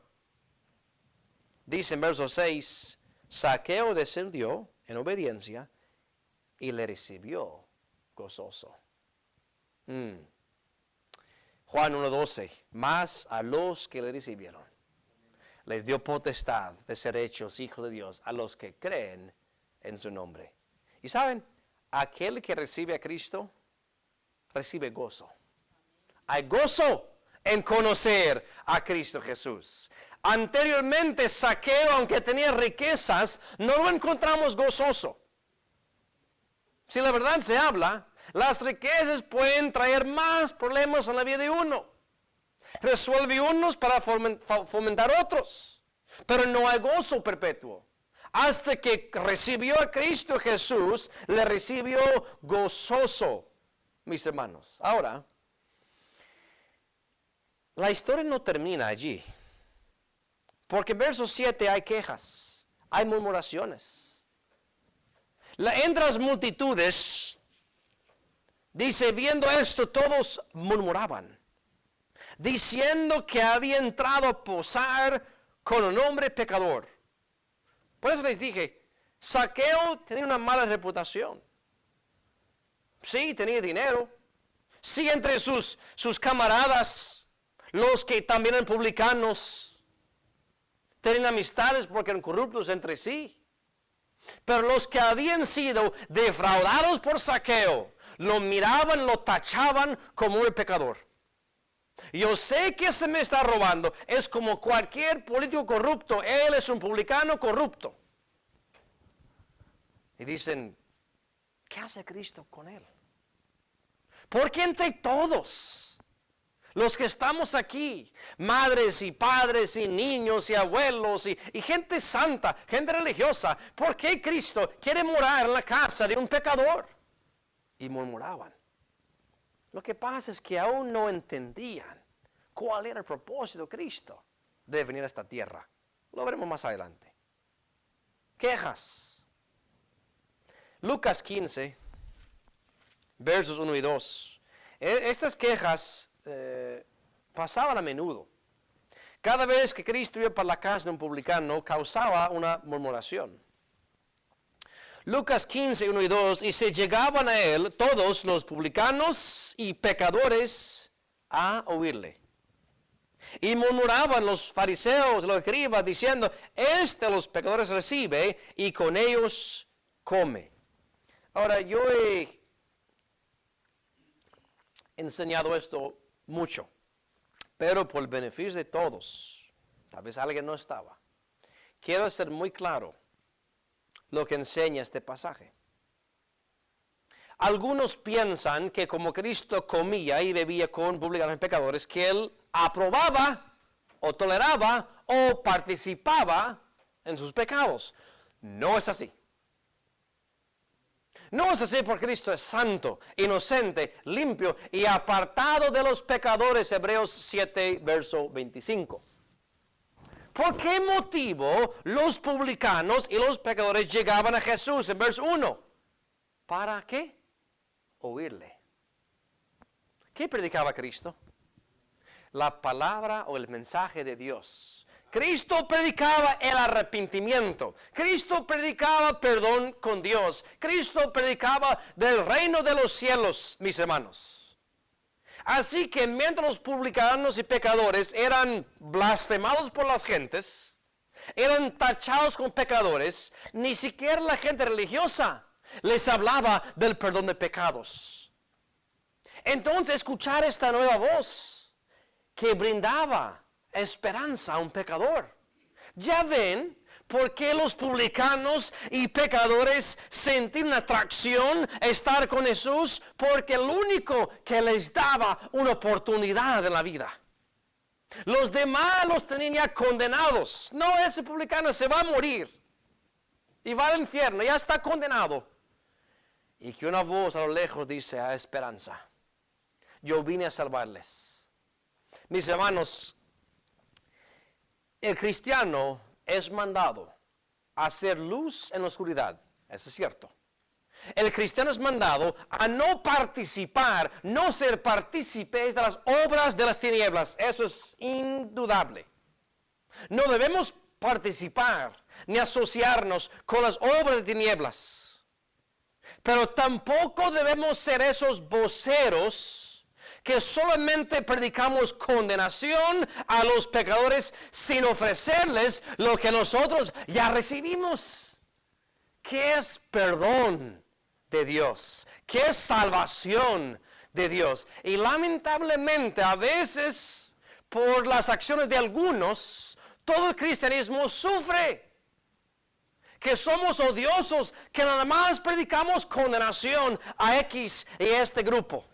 Dice en verso 6, Zaqueo descendió en obediencia y le recibió gozoso. Juan 1:12, mas a los que le recibieron, les dio potestad de ser hechos hijos de Dios, a los que creen en su nombre. Y saben, aquel que recibe a Cristo, recibe gozo. Hay gozo en conocer a Cristo Jesús. Anteriormente, Zaqueo, aunque tenía riquezas, no lo encontramos gozoso. Si la verdad se habla, las riquezas pueden traer más problemas en la vida de uno. Resuelve unos para fomentar otros. Pero no hay gozo perpetuo. Hasta que recibió a Cristo Jesús, le recibió gozoso, mis hermanos. Ahora, la historia no termina allí. Porque en verso 7 hay quejas, hay murmuraciones. Entre las multitudes, dice, viendo esto, todos murmuraban, diciendo que había entrado a posar con un hombre pecador. Por eso les dije, Zaqueo tenía una mala reputación. Sí, tenía dinero. Sí, entre sus camaradas, los que también eran publicanos, tenían amistades porque eran corruptos entre sí. Pero los que habían sido defraudados por Zaqueo, lo miraban, lo tachaban como un pecador. Yo sé que se me está robando. Es como cualquier político corrupto. Él es un publicano corrupto. Y dicen, ¿qué hace Cristo con él? Porque entre todos los que estamos aquí, madres y padres y niños y abuelos y gente santa, gente religiosa, ¿por qué Cristo quiere morar en la casa de un pecador? Y murmuraban. Lo que pasa es que aún no entendían cuál era el propósito de Cristo de venir a esta tierra. Lo veremos más adelante. Quejas. Lucas 15, versos 1 y 2. Estas quejas pasaban a menudo. Cada vez que Cristo iba para la casa de un publicano, causaba una murmuración. Lucas 15, 1 y 2, y se llegaban a él todos los publicanos y pecadores a oírle. Y murmuraban los fariseos, los escribas, diciendo, los pecadores recibe y con ellos come. Ahora, yo he enseñado esto mucho, pero por el beneficio de todos, tal vez alguien no estaba. Quiero ser muy claro lo que enseña este pasaje. Algunos piensan que como Cristo comía y bebía con publicanos y pecadores, que Él aprobaba o toleraba o participaba en sus pecados. No es así. No es así porque Cristo es santo, inocente, limpio y apartado de los pecadores. Hebreos 7, verso 25. ¿Por qué motivo los publicanos y los pecadores llegaban a Jesús? En verso 1. ¿Para qué? Oírle. ¿Qué predicaba Cristo? La palabra o el mensaje de Dios. Cristo predicaba el arrepentimiento. Cristo predicaba perdón con Dios. Cristo predicaba del reino de los cielos, mis hermanos. Así que mientras los publicanos y pecadores eran blasfemados por las gentes, eran tachados como pecadores, ni siquiera la gente religiosa les hablaba del perdón de pecados. Entonces escuchar esta nueva voz que brindaba esperanza a un pecador. Ya ven por qué los publicanos y pecadores sentían una atracción a estar con Jesús, porque el único que les daba una oportunidad en la vida. Los demás los tenían ya condenados. No, ese publicano se va a morir y va al infierno, ya está condenado. Y que una voz a lo lejos dice: hay esperanza. Yo vine a salvarles. Mis hermanos, el cristiano es mandado a hacer luz en la oscuridad. Eso es cierto. El cristiano es mandado a no participar, no ser partícipes de las obras de las tinieblas. Eso es indudable. No debemos participar ni asociarnos con las obras de tinieblas. Pero tampoco debemos ser esos voceros que solamente predicamos condenación a los pecadores sin ofrecerles lo que nosotros ya recibimos. ¿Qué es perdón de Dios? ¿Qué es salvación de Dios? Y lamentablemente a veces por las acciones de algunos, todo el cristianismo sufre. Que somos odiosos, que nada más predicamos condenación a X y este grupo.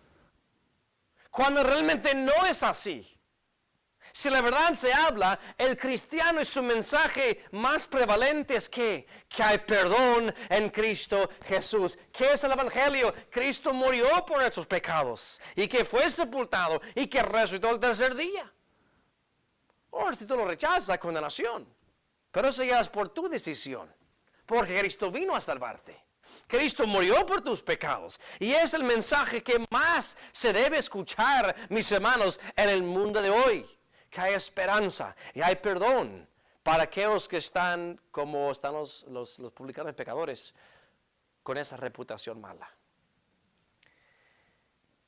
Cuando realmente no es así. Si la verdad se habla, el cristiano y su mensaje más prevalente es que hay perdón en Cristo Jesús. ¿Qué es el evangelio? Cristo murió por nuestros pecados y que fue sepultado y que resucitó el tercer día. Ahora, si tú lo rechazas, hay condenación. Pero eso ya es por tu decisión. Porque Cristo vino a salvarte. Cristo murió por tus pecados. Y es el mensaje que más se debe escuchar, mis hermanos, en el mundo de hoy. Que hay esperanza y hay perdón para aquellos que están como están los publicanos y pecadores con esa reputación mala.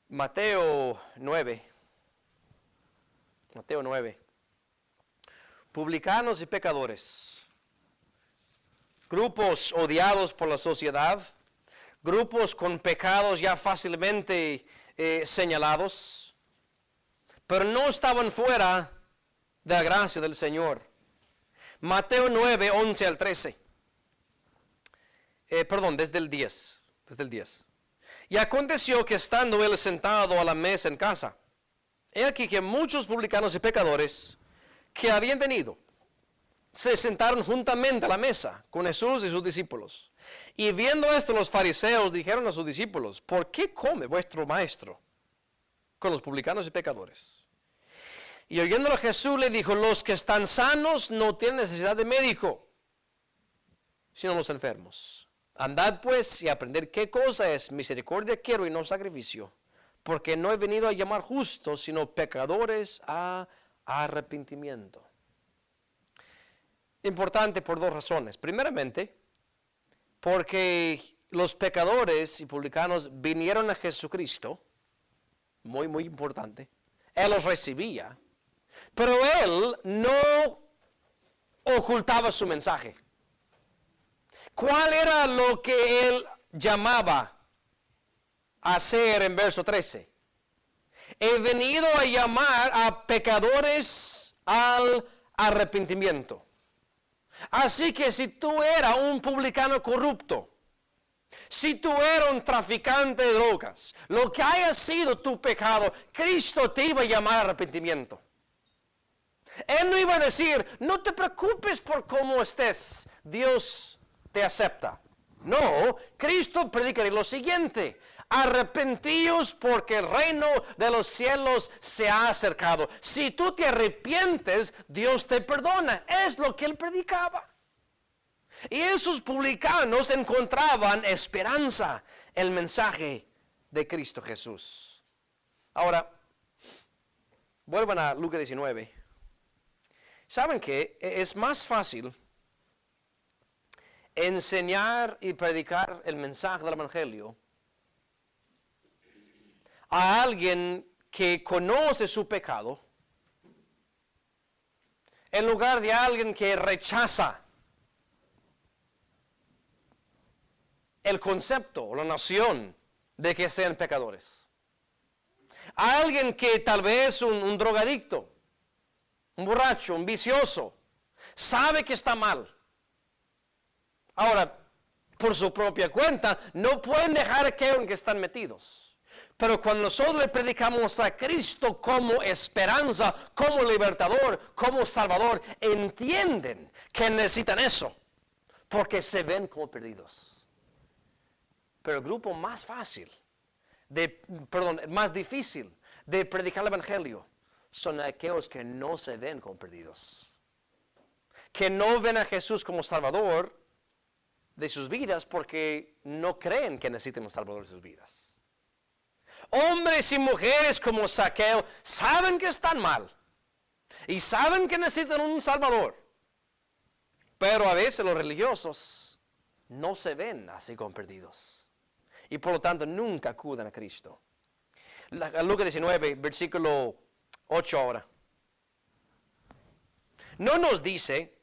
Mateo 9. Publicanos y pecadores. Grupos odiados por la sociedad, grupos con pecados ya fácilmente señalados, pero no estaban fuera de la gracia del Señor. Mateo 9, 11 al 13. Desde el 10. Y aconteció que estando él sentado a la mesa en casa, he aquí que muchos publicanos y pecadores que habían venido, se sentaron juntamente a la mesa con Jesús y sus discípulos. Y viendo esto, los fariseos dijeron a sus discípulos: ¿por qué come vuestro maestro con los publicanos y pecadores? Y oyéndolo Jesús le dijo: los que están sanos no tienen necesidad de médico, sino los enfermos. Andad pues y aprended qué cosa es misericordia quiero y no sacrificio, porque no he venido a llamar justos, sino pecadores a arrepentimiento. Importante por dos razones. Primeramente, porque los pecadores y publicanos vinieron a Jesucristo, muy importante. Él los recibía, pero Él no ocultaba su mensaje. ¿Cuál era lo que Él llamaba a hacer en verso 13? He venido a llamar a pecadores al arrepentimiento. Así que si tú eras un publicano corrupto, si tú eras un traficante de drogas, lo que haya sido tu pecado, Cristo te iba a llamar a arrepentimiento. Él no iba a decir: no te preocupes por cómo estés, Dios te acepta. No, Cristo predica lo siguiente: arrepentíos porque el reino de los cielos se ha acercado. Si tú te arrepientes, Dios te perdona. Es lo que él predicaba. Y esos publicanos encontraban esperanza en el mensaje de Cristo Jesús. Ahora, vuelvan a Lucas 19. ¿Saben qué? Es más fácil enseñar y predicar el mensaje del Evangelio a alguien que conoce su pecado, en lugar de alguien que rechaza el concepto o la noción de que sean pecadores. A alguien que tal vez un drogadicto, un borracho, un vicioso, sabe que está mal. Ahora, por su propia cuenta, no pueden dejar que están metidos. Pero cuando nosotros le predicamos a Cristo como esperanza, como libertador, como salvador, entienden que necesitan eso, porque se ven como perdidos. Pero el grupo más más difícil de predicar el Evangelio son aquellos que no se ven como perdidos. Que no ven a Jesús como Salvador de sus vidas porque no creen que necesiten un Salvador de sus vidas. Hombres y mujeres como Zaqueo saben que están mal y saben que necesitan un Salvador. Pero a veces los religiosos no se ven así como perdidos. Y por lo tanto nunca acuden a Cristo. Lucas 19, versículo 8 ahora. No nos dice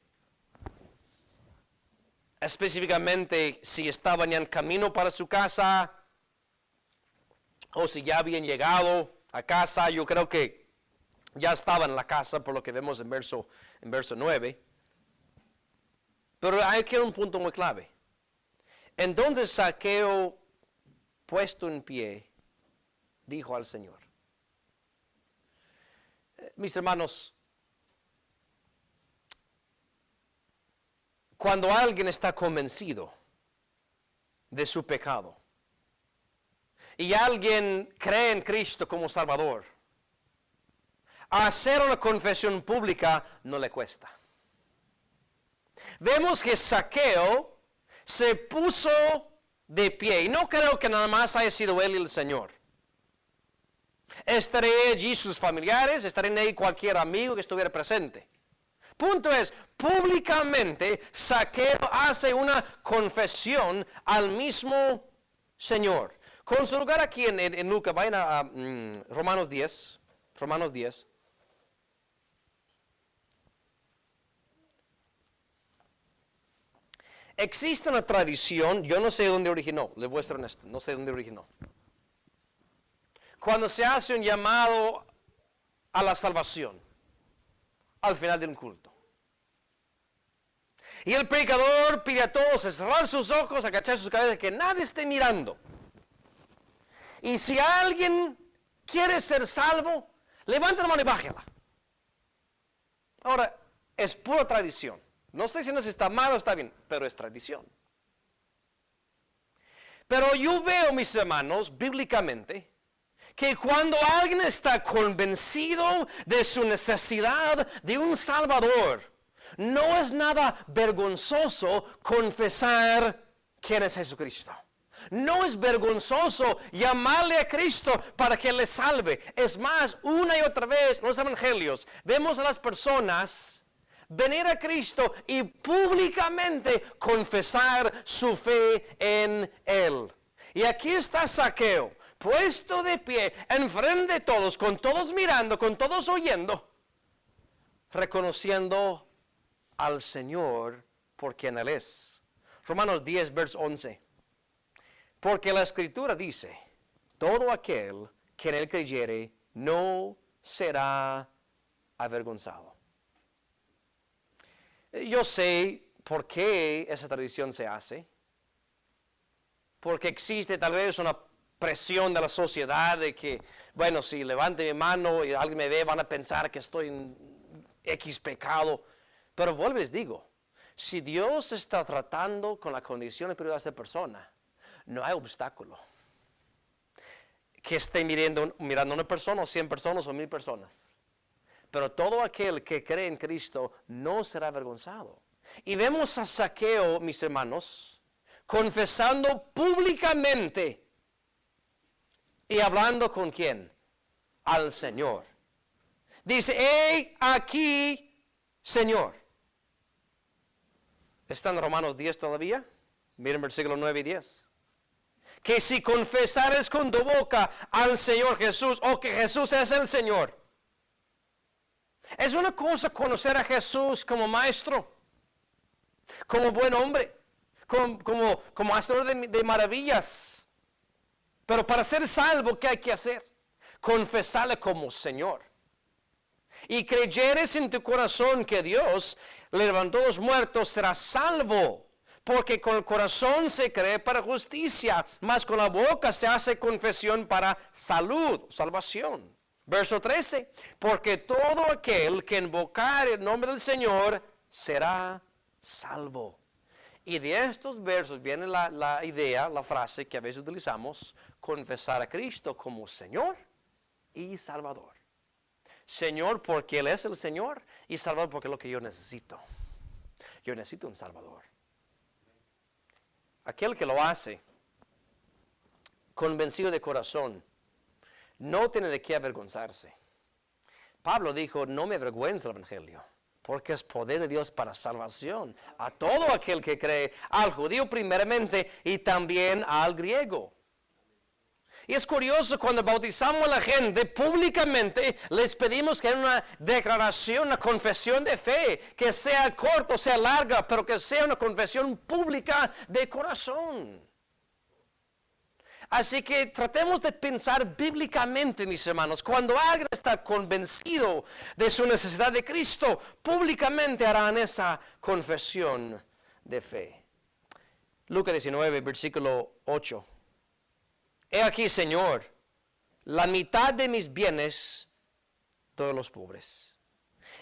específicamente si estaban ya en camino para su casa o si ya habían llegado a casa. Yo creo que ya estaban en la casa por lo que vemos en verso 9. Pero hay que un punto muy clave. Entonces Zaqueo, puesto en pie, dijo al Señor. Mis hermanos, cuando alguien está convencido de su pecado y alguien cree en Cristo como Salvador, hacer una confesión pública no le cuesta. Vemos que Zaqueo se puso de pie, y no creo que nada más haya sido él y el Señor. Estarían allí sus familiares, estarían ahí cualquier amigo que estuviera presente. Punto es, públicamente Zaqueo hace una confesión al mismo Señor. Con su lugar aquí en Lucas, vayan a Romanos 10. Romanos 10. Existe una tradición, yo no sé dónde originó, les voy a ser honesto, no sé dónde originó. Cuando se hace un llamado a la salvación, al final de un culto. Y el predicador pide a todos a cerrar sus ojos, agachar sus cabezas, que nadie esté mirando. Y si alguien quiere ser salvo, levanta la mano y bájala. Ahora, es pura tradición. No estoy diciendo si está mal o está bien, pero es tradición. Pero yo veo, mis hermanos, bíblicamente, que cuando alguien está convencido de su necesidad de un Salvador, no es nada vergonzoso confesar quién es Jesucristo. No es vergonzoso llamarle a Cristo para que le salve. Es más, una y otra vez en los evangelios vemos a las personas venir a Cristo y públicamente confesar su fe en Él. Y aquí está Zaqueo, puesto de pie, enfrente de todos, con todos mirando, con todos oyendo, reconociendo al Señor por quien Él es. Romanos 10, verso 11. Porque la Escritura dice, todo aquel que en Él creyere no será avergonzado. Yo sé por qué esa tradición se hace. Porque existe tal vez una presión de la sociedad de que, bueno, si levante mi mano y alguien me ve, van a pensar que estoy en X pecado. Pero vuelvo les digo, Si Dios está tratando con la condición espiritual de esa persona, no hay obstáculo que esté mirando una persona, o 100 personas, o 1000 personas. Pero todo aquel que cree en Cristo no será avergonzado. Y vemos a Zaqueo, mis hermanos, confesando públicamente y hablando con ¿quién? Al Señor. Dice, he aquí, Señor. ¿Está en Romanos 10 todavía? Miren versículos 9 y 10. Que si confesares con tu boca al Señor Jesús, o que Jesús es el Señor. Es una cosa conocer a Jesús como maestro, como buen hombre, como hacedor de maravillas. Pero para ser salvo, ¿qué hay que hacer? Confesarle como Señor. Y creyeres en tu corazón que Dios le levantó a los muertos, serás salvo. Porque con el corazón se cree para justicia, mas con la boca se hace confesión para salud, salvación. Verso 13, porque todo aquel que invocare el nombre del Señor será salvo. Y de estos versos viene la idea, la frase que a veces utilizamos, confesar a Cristo como Señor y Salvador. Señor porque Él es el Señor, y Salvador porque es lo que yo necesito. Yo necesito un Salvador. Aquel que lo hace, convencido de corazón, no tiene de qué avergonzarse. Pablo dijo, no me avergüenza el Evangelio, porque es poder de Dios para salvación a todo aquel que cree, al judío primeramente y también al griego. Y es curioso, cuando bautizamos a la gente públicamente, les pedimos que haya una declaración, una confesión de fe, que sea corta o sea larga, pero que sea una confesión pública de corazón. Así que tratemos de pensar bíblicamente, mis hermanos. Cuando alguien está convencido de su necesidad de Cristo, públicamente harán esa confesión de fe. Lucas 19, versículo 8. He aquí, Señor, la mitad de mis bienes doy a los pobres.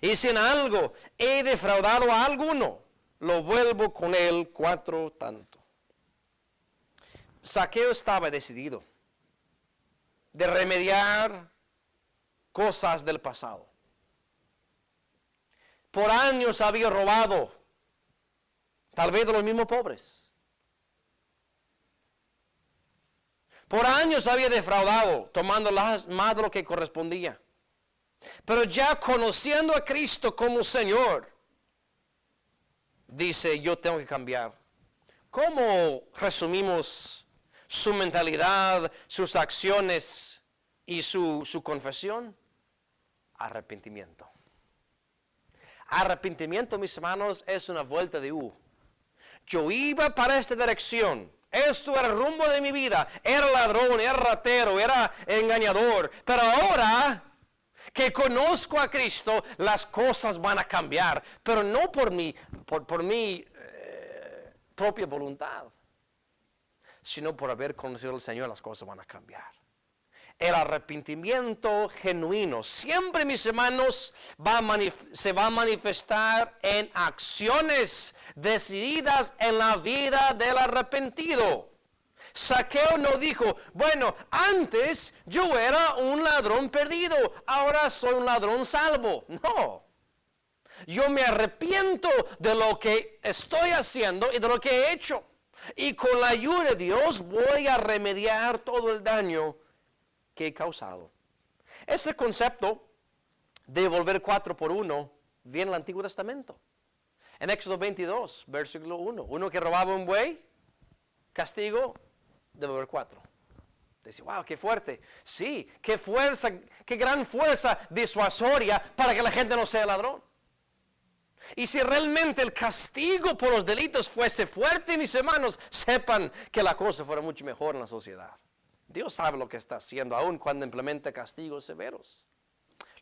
Y si en algo he defraudado a alguno, lo vuelvo con él 4 tanto. Zaqueo estaba decidido de remediar cosas del pasado. Por años había robado, tal vez de los mismos pobres. Por años había defraudado, tomando más de lo que correspondía. Pero ya conociendo a Cristo como Señor, dice, yo tengo que cambiar. ¿Cómo resumimos su mentalidad, sus acciones y su confesión? Arrepentimiento. Arrepentimiento, mis hermanos, es una vuelta de U. Yo iba para esta dirección. Esto era el rumbo de mi vida. Era ladrón, era ratero, era engañador. Pero ahora que conozco a Cristo, las cosas van a cambiar. Pero no por mi propia voluntad, sino por haber conocido al Señor, las cosas van a cambiar. El arrepentimiento genuino, siempre, mis hermanos, se va a manifestar en acciones decididas en la vida del arrepentido. Zaqueo no dijo, bueno, antes yo era un ladrón perdido, ahora soy un ladrón salvo. No. Yo me arrepiento de lo que estoy haciendo y de lo que he hecho. Y con la ayuda de Dios voy a remediar todo el daño que he causado. Ese concepto de devolver 4 por 1 viene en el Antiguo Testamento. En Éxodo 22, versículo 1. Uno que robaba un buey, castigo, devolver 4. Dice, wow, qué fuerte. Sí, qué fuerza, qué gran fuerza disuasoria para que la gente no sea ladrón. Y si realmente el castigo por los delitos fuese fuerte, mis hermanos, sepan que la cosa fuera mucho mejor en la sociedad. Dios sabe lo que está haciendo, aun cuando implementa castigos severos.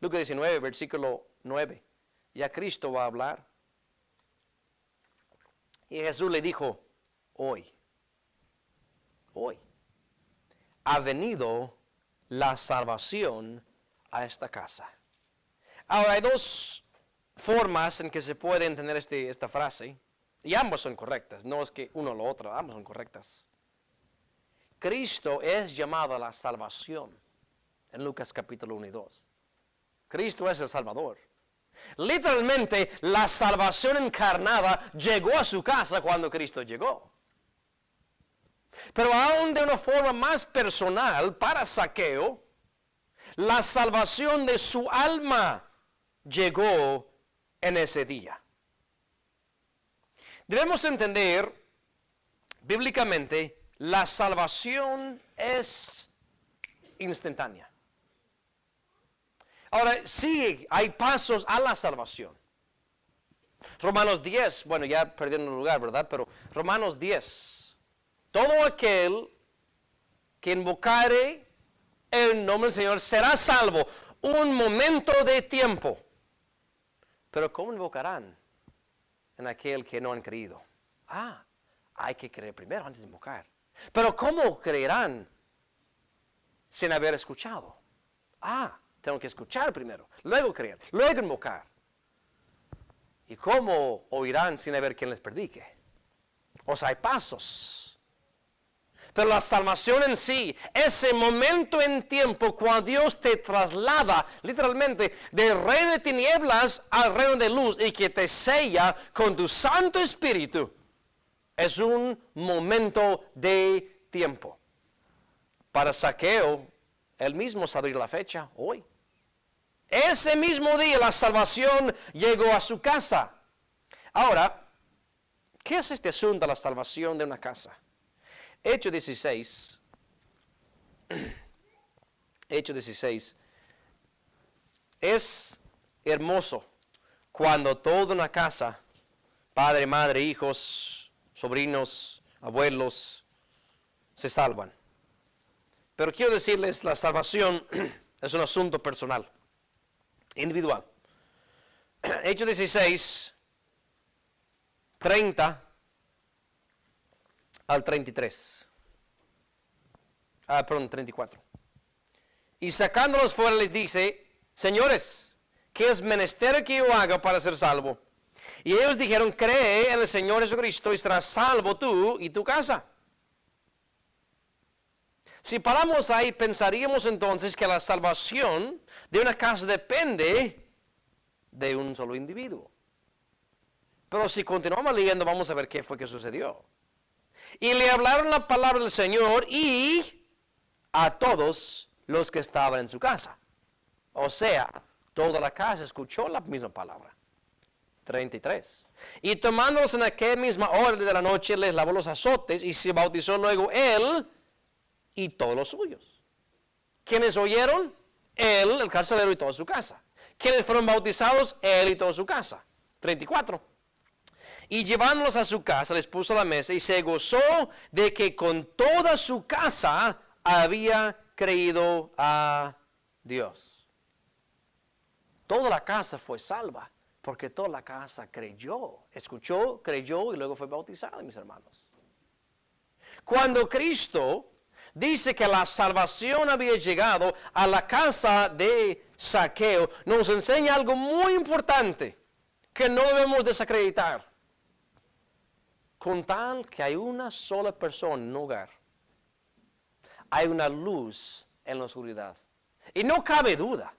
Lucas 19, versículo 9. Ya Cristo va a hablar. Y Jesús le dijo, hoy ha venido la salvación a esta casa. Ahora hay 2 formas en que se puede entender esta frase. Y ambas son correctas, no es que uno o lo otro, ambas son correctas. Cristo es llamado a la salvación en Lucas capítulo 1 y 2. Cristo es el Salvador. Literalmente, la salvación encarnada llegó a su casa cuando Cristo llegó. Pero aún de una forma más personal, para Zaqueo, la salvación de su alma llegó en ese día. Debemos entender, bíblicamente, la salvación es instantánea. Ahora, sí, hay pasos a la salvación. Romanos 10, bueno, ya perdieron el lugar, ¿verdad? Pero Romanos 10, todo aquel que invocare el nombre del Señor será salvo un momento de tiempo. Pero ¿cómo invocarán en aquel que no han creído? Hay que creer primero antes de invocar. Pero ¿cómo creerán sin haber escuchado? Tengo que escuchar primero, luego creer, luego invocar. ¿Y cómo oirán sin haber quien les predique? O sea, hay pasos. Pero la salvación en sí, ese momento en tiempo cuando Dios te traslada literalmente del reino de tinieblas al reino de luz y que te sella con tu Santo Espíritu, es un momento de tiempo. Para Zaqueo, él mismo sabía la fecha, hoy. Ese mismo día la salvación llegó a su casa. Ahora, ¿qué es este asunto de la salvación de una casa? Hechos 16. Hechos 16. Es hermoso cuando toda una casa, padre, madre, hijos, sobrinos, abuelos, se salvan. Pero quiero decirles, la salvación es un asunto personal, individual. Hechos 16, 30 al 33. Perdón, 34. Y sacándolos fuera les dice, señores, ¿qué es menester que yo haga para ser salvo? Y ellos dijeron, cree en el Señor Jesucristo y serás salvo tú y tu casa. Si paramos ahí, pensaríamos entonces que la salvación de una casa depende de un solo individuo. Pero si continuamos leyendo, vamos a ver qué fue que sucedió. Y le hablaron la palabra del Señor y a todos los que estaban en su casa. O sea, toda la casa escuchó la misma palabra. 33. Y tomándolos en aquella misma hora de la noche, les lavó los azotes y se bautizó luego él y todos los suyos. ¿Quiénes oyeron? Él, el carcelero y toda su casa. ¿Quiénes fueron bautizados? Él y toda su casa. 34. Y llevándolos a su casa, les puso a la mesa y se gozó de que con toda su casa había creído a Dios. Toda la casa fue salva, porque toda la casa creyó, escuchó, creyó y luego fue bautizada, mis hermanos. Cuando Cristo dice que la salvación había llegado a la casa de Zaqueo, nos enseña algo muy importante que no debemos desacreditar. Con tal que hay una sola persona en un hogar, hay una luz en la oscuridad. Y no cabe duda,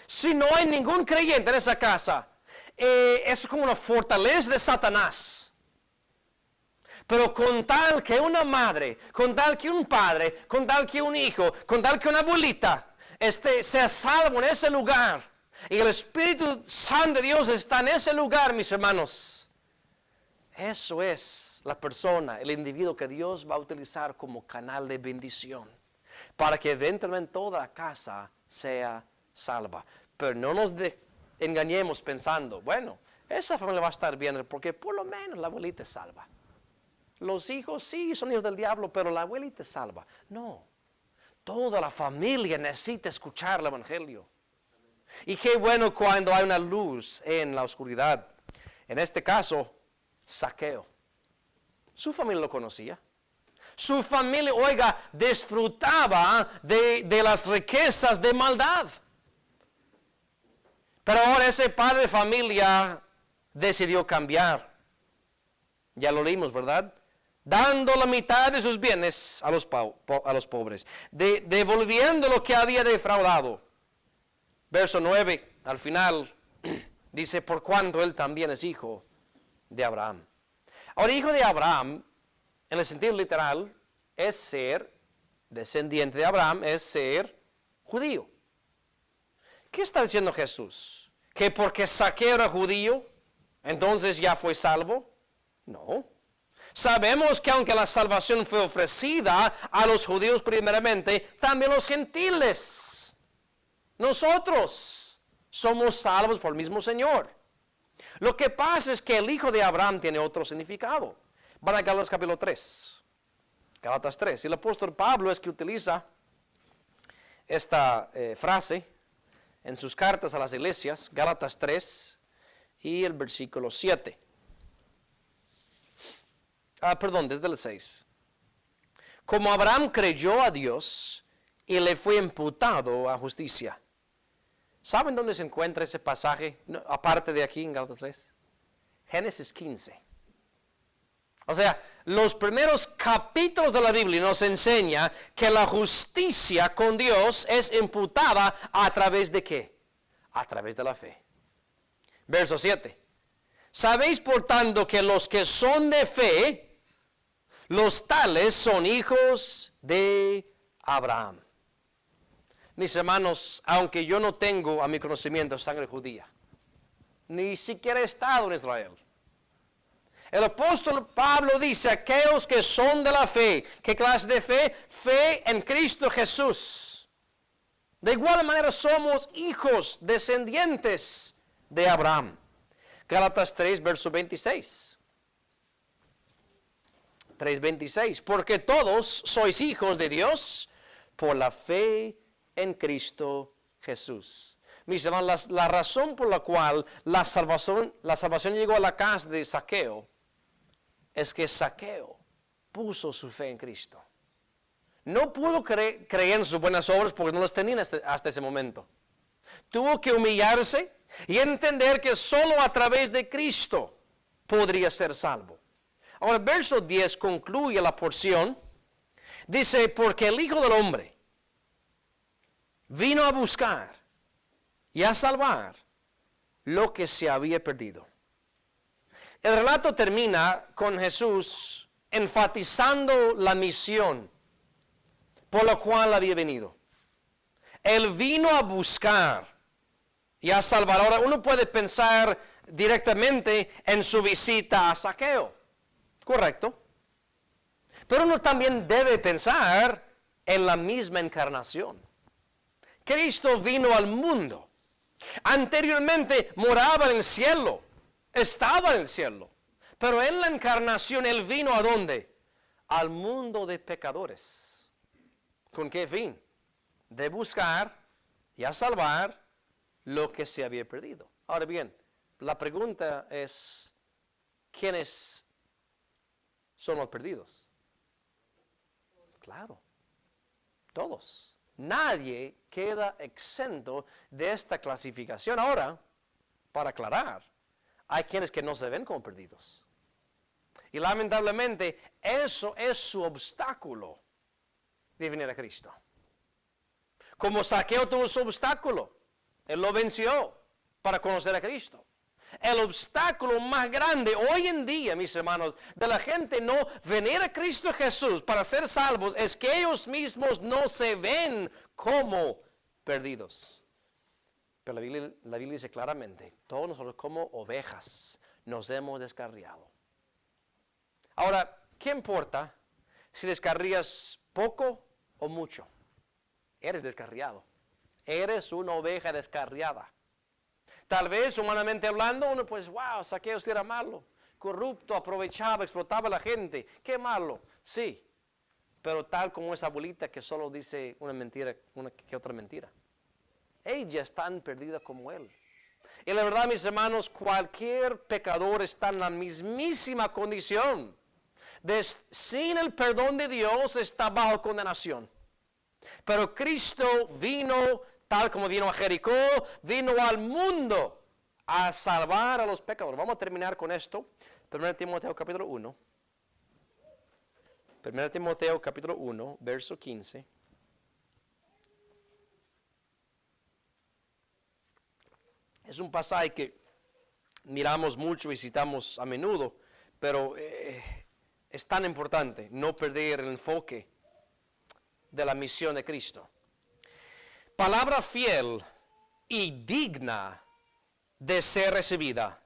si no hay ningún creyente en esa casa, es como una fortaleza de Satanás. Pero con tal que una madre, con tal que un padre, con tal que un hijo, con tal que una abuelita sea salvo en ese lugar, y el Espíritu Santo de Dios está en ese lugar, mis hermanos, eso es la persona, el individuo que Dios va a utilizar como canal de bendición, para que eventualmente toda la casa sea salva. Pero no nos engañemos pensando, bueno, esa familia va a estar bien, porque por lo menos la abuelita es salva. Los hijos sí son hijos del diablo, pero la abuelita es salva. No, toda la familia necesita escuchar el Evangelio. Y qué bueno cuando hay una luz en la oscuridad. En este caso, Zaqueo. Su familia lo conocía. Su familia, oiga, disfrutaba de las riquezas de maldad. Pero ahora ese padre de familia decidió cambiar. Ya lo leímos, ¿verdad? Dando la mitad de sus bienes a los pobres, devolviendo lo que había defraudado. Verso 9, al final, dice, por cuanto él también es hijo de Abraham. Ahora, hijo de Abraham, en el sentido literal, es ser descendiente de Abraham, es ser judío. ¿Qué está diciendo Jesús? ¿Que porque Zaqueo era judío, entonces ya fue salvo? No. Sabemos que aunque la salvación fue ofrecida a los judíos primeramente, también los gentiles. Nosotros somos salvos por el mismo Señor. Lo que pasa es que el hijo de Abraham tiene otro significado. Van a Gálatas capítulo 3. Gálatas 3. Y el apóstol Pablo es que utiliza esta frase en sus cartas a las iglesias, Gálatas 3 y el versículo 7. Desde el 6. Como Abraham creyó a Dios y le fue imputado a justicia. ¿Saben dónde se encuentra ese pasaje? No, aparte de aquí en Gálatas 3. Génesis 15. O sea, los primeros capítulos de la Biblia nos enseña que la justicia con Dios es imputada a través de ¿qué? A través de la fe. Verso 7. Sabéis por tanto que los que son de fe, los tales son hijos de Abraham. Mis hermanos, aunque yo no tengo a mi conocimiento sangre judía, ni siquiera he estado en Israel, el apóstol Pablo dice, aquellos que son de la fe, ¿qué clase de fe? Fe en Cristo Jesús. De igual manera somos hijos, descendientes de Abraham. Gálatas 3, verso 26. 3:26, porque todos sois hijos de Dios por la fe en Cristo Jesús. Mis hermanos, la razón por la cual la salvación llegó a la casa de Zaqueo es que Zaqueo puso su fe en Cristo. No pudo creer en sus buenas obras porque no las tenía hasta ese momento. Tuvo que humillarse y entender que solo a través de Cristo podría ser salvo. Ahora, el verso 10 concluye la porción. Dice, porque el Hijo del Hombre vino a buscar y a salvar lo que se había perdido. El relato termina con Jesús enfatizando la misión por la cual había venido. Él vino a buscar y a salvar. Ahora, uno puede pensar directamente en su visita a Zaqueo. Correcto. Pero uno también debe pensar en la misma encarnación. Cristo vino al mundo. Anteriormente moraba en el cielo. Estaba en el cielo. Pero en la encarnación Él vino ¿a dónde? Al mundo de pecadores. ¿Con qué fin? De buscar y a salvar lo que se había perdido. Ahora bien, la pregunta es, ¿quiénes son los perdidos? Claro, todos. Nadie queda exento de esta clasificación. Ahora, para aclarar, hay quienes que no se ven como perdidos. Y lamentablemente, eso es su obstáculo de venir a Cristo. Como Zaqueo tuvo su obstáculo, él lo venció para conocer a Cristo. El obstáculo más grande hoy en día, mis hermanos, de la gente no venir a Cristo Jesús para ser salvos, es que ellos mismos no se ven como perdidos. Pero la Biblia dice claramente, todos nosotros como ovejas nos hemos descarriado. Ahora, ¿qué importa si descarrías poco o mucho? Eres descarriado. Eres una oveja descarriada. Tal vez, humanamente hablando, uno pues, wow, Zaqueo era malo, corrupto, aprovechaba, explotaba a la gente. ¡Qué malo! Sí, pero tal como esa abuelita que solo dice una mentira, una que otra mentira. Ella es tan perdida como él. Y la verdad, mis hermanos, cualquier pecador está en la mismísima condición. Sin el perdón de Dios está bajo condenación. Pero Cristo vino, tal como vino a Jericó, vino al mundo a salvar a los pecadores. Vamos a terminar con esto. 1 Timoteo capítulo 1. 1 Timoteo capítulo 1, verso 15. Es un pasaje que miramos mucho y citamos a menudo, pero es tan importante no perder el enfoque de la misión de Cristo. Palabra fiel y digna de ser recibida.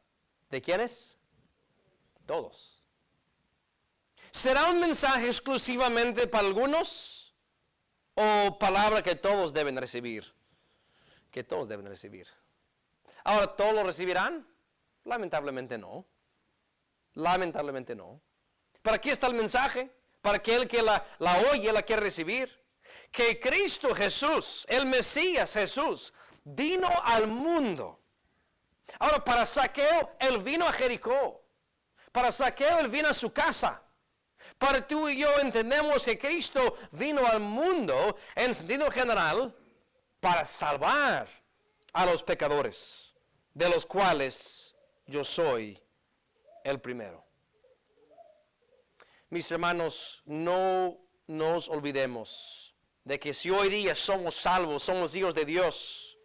¿De quiénes? Todos. ¿Será un mensaje exclusivamente para algunos o palabra que todos deben recibir? Que todos deben recibir. Ahora, ¿todos lo recibirán? Lamentablemente no. Lamentablemente no. ¿Para qué está el mensaje? Para aquel que la oye, la quiere recibir. Que Cristo Jesús, el Mesías Jesús, vino al mundo. Ahora, para Zaqueo, él vino a Jericó. Para Zaqueo, él vino a su casa. Para tú y yo entendemos que Cristo vino al mundo en sentido general para salvar a los pecadores, de los cuales yo soy el primero. Mis hermanos, no nos olvidemos de que si hoy día somos salvos, somos hijos de Dios,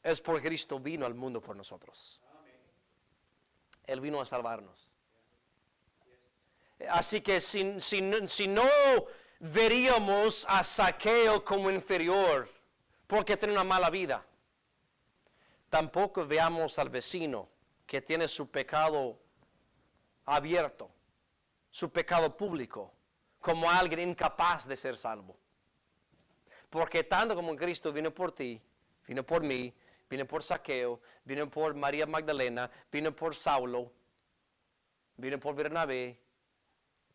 es porque Cristo vino al mundo por nosotros. Él vino a salvarnos. Así que si no veríamos a Zaqueo como inferior porque tiene una mala vida, tampoco veamos al vecino que tiene su pecado abierto, su pecado público, como alguien incapaz de ser salvo. Porque tanto como Cristo vino por ti, vino por mí, vino por Zaqueo, vino por María Magdalena, vino por Saulo, vino por Bernabé,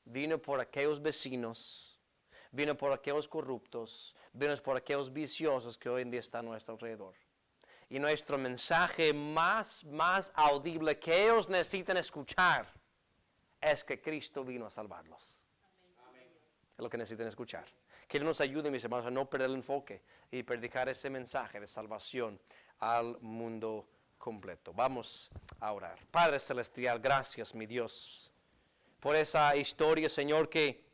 vino por aquellos vecinos, vino por aquellos corruptos, vino por aquellos viciosos que hoy en día están a nuestro alrededor. Y nuestro mensaje más audible que ellos necesitan escuchar es que Cristo vino a salvarlos. Amén. Es lo que necesitan escuchar. Que Él nos ayude, mis hermanos, a no perder el enfoque y predicar ese mensaje de salvación al mundo completo. Vamos a orar. Padre Celestial, gracias, mi Dios, por esa historia, Señor, que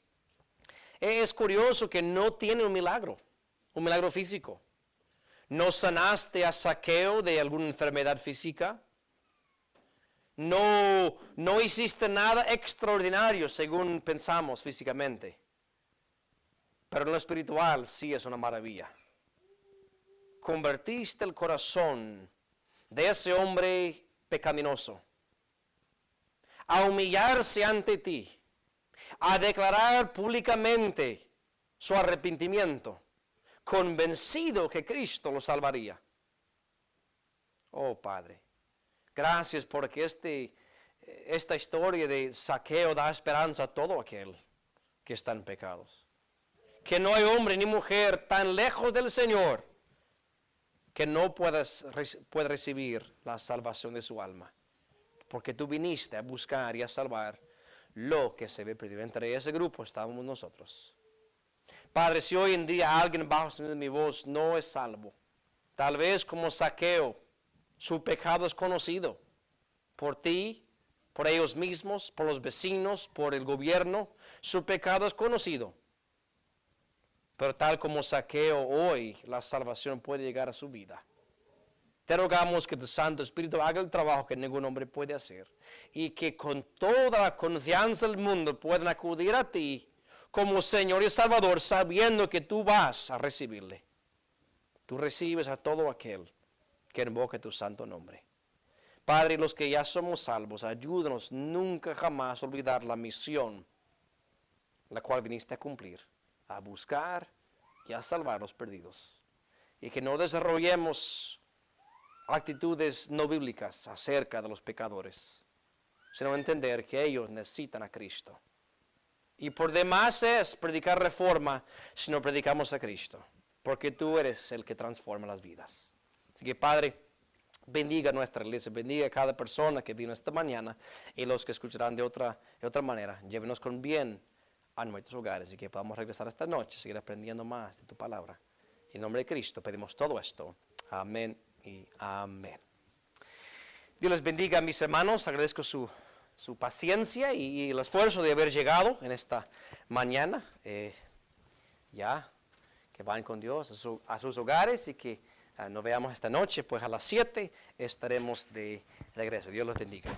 es curioso que no tiene un milagro físico. No sanaste a Zaqueo de alguna enfermedad física. No hiciste nada extraordinario según pensamos físicamente. Pero en lo espiritual sí es una maravilla. Convertiste el corazón de ese hombre pecaminoso a humillarse ante ti, a declarar públicamente su arrepentimiento, convencido que Cristo lo salvaría. Oh Padre, gracias porque esta historia de Zaqueo da esperanza a todo aquel que está en pecados. Que no hay hombre ni mujer tan lejos del Señor que no pueda recibir la salvación de su alma. Porque tú viniste a buscar y a salvar lo que se ve perdido. Entre ese grupo estábamos nosotros. Padre, si hoy en día alguien bajo el sonido de mi voz no es salvo, tal vez como Zaqueo, su pecado es conocido por ti, por ellos mismos, por los vecinos, por el gobierno, su pecado es conocido. Pero tal como Zaqueo hoy, la salvación puede llegar a su vida. Te rogamos que tu Santo Espíritu haga el trabajo que ningún hombre puede hacer y que con toda la confianza del mundo puedan acudir a ti como Señor y Salvador, sabiendo que tú vas a recibirle. Tú recibes a todo aquel que invoque tu santo nombre. Padre, los que ya somos salvos, ayúdanos nunca jamás a olvidar la misión la cual viniste a cumplir, a buscar y a salvar a los perdidos. Y que no desarrollemos actitudes no bíblicas acerca de los pecadores, sino entender que ellos necesitan a Cristo. Y por demás es predicar reforma si no predicamos a Cristo, porque tú eres el que transforma las vidas. Así que Padre, bendiga nuestra iglesia, bendiga a cada persona que vino esta mañana y los que escucharán de otra manera. Llévenos con bien a nuestros hogares y que podamos regresar esta noche, seguir aprendiendo más de tu palabra. En nombre de Cristo pedimos todo esto. Amén y amén. Dios les bendiga, mis hermanos. Agradezco su paciencia y el esfuerzo de haber llegado en esta mañana. Ya, que vayan con Dios a sus hogares y que nos veamos esta noche, pues a las 7 estaremos de regreso. Dios los bendiga.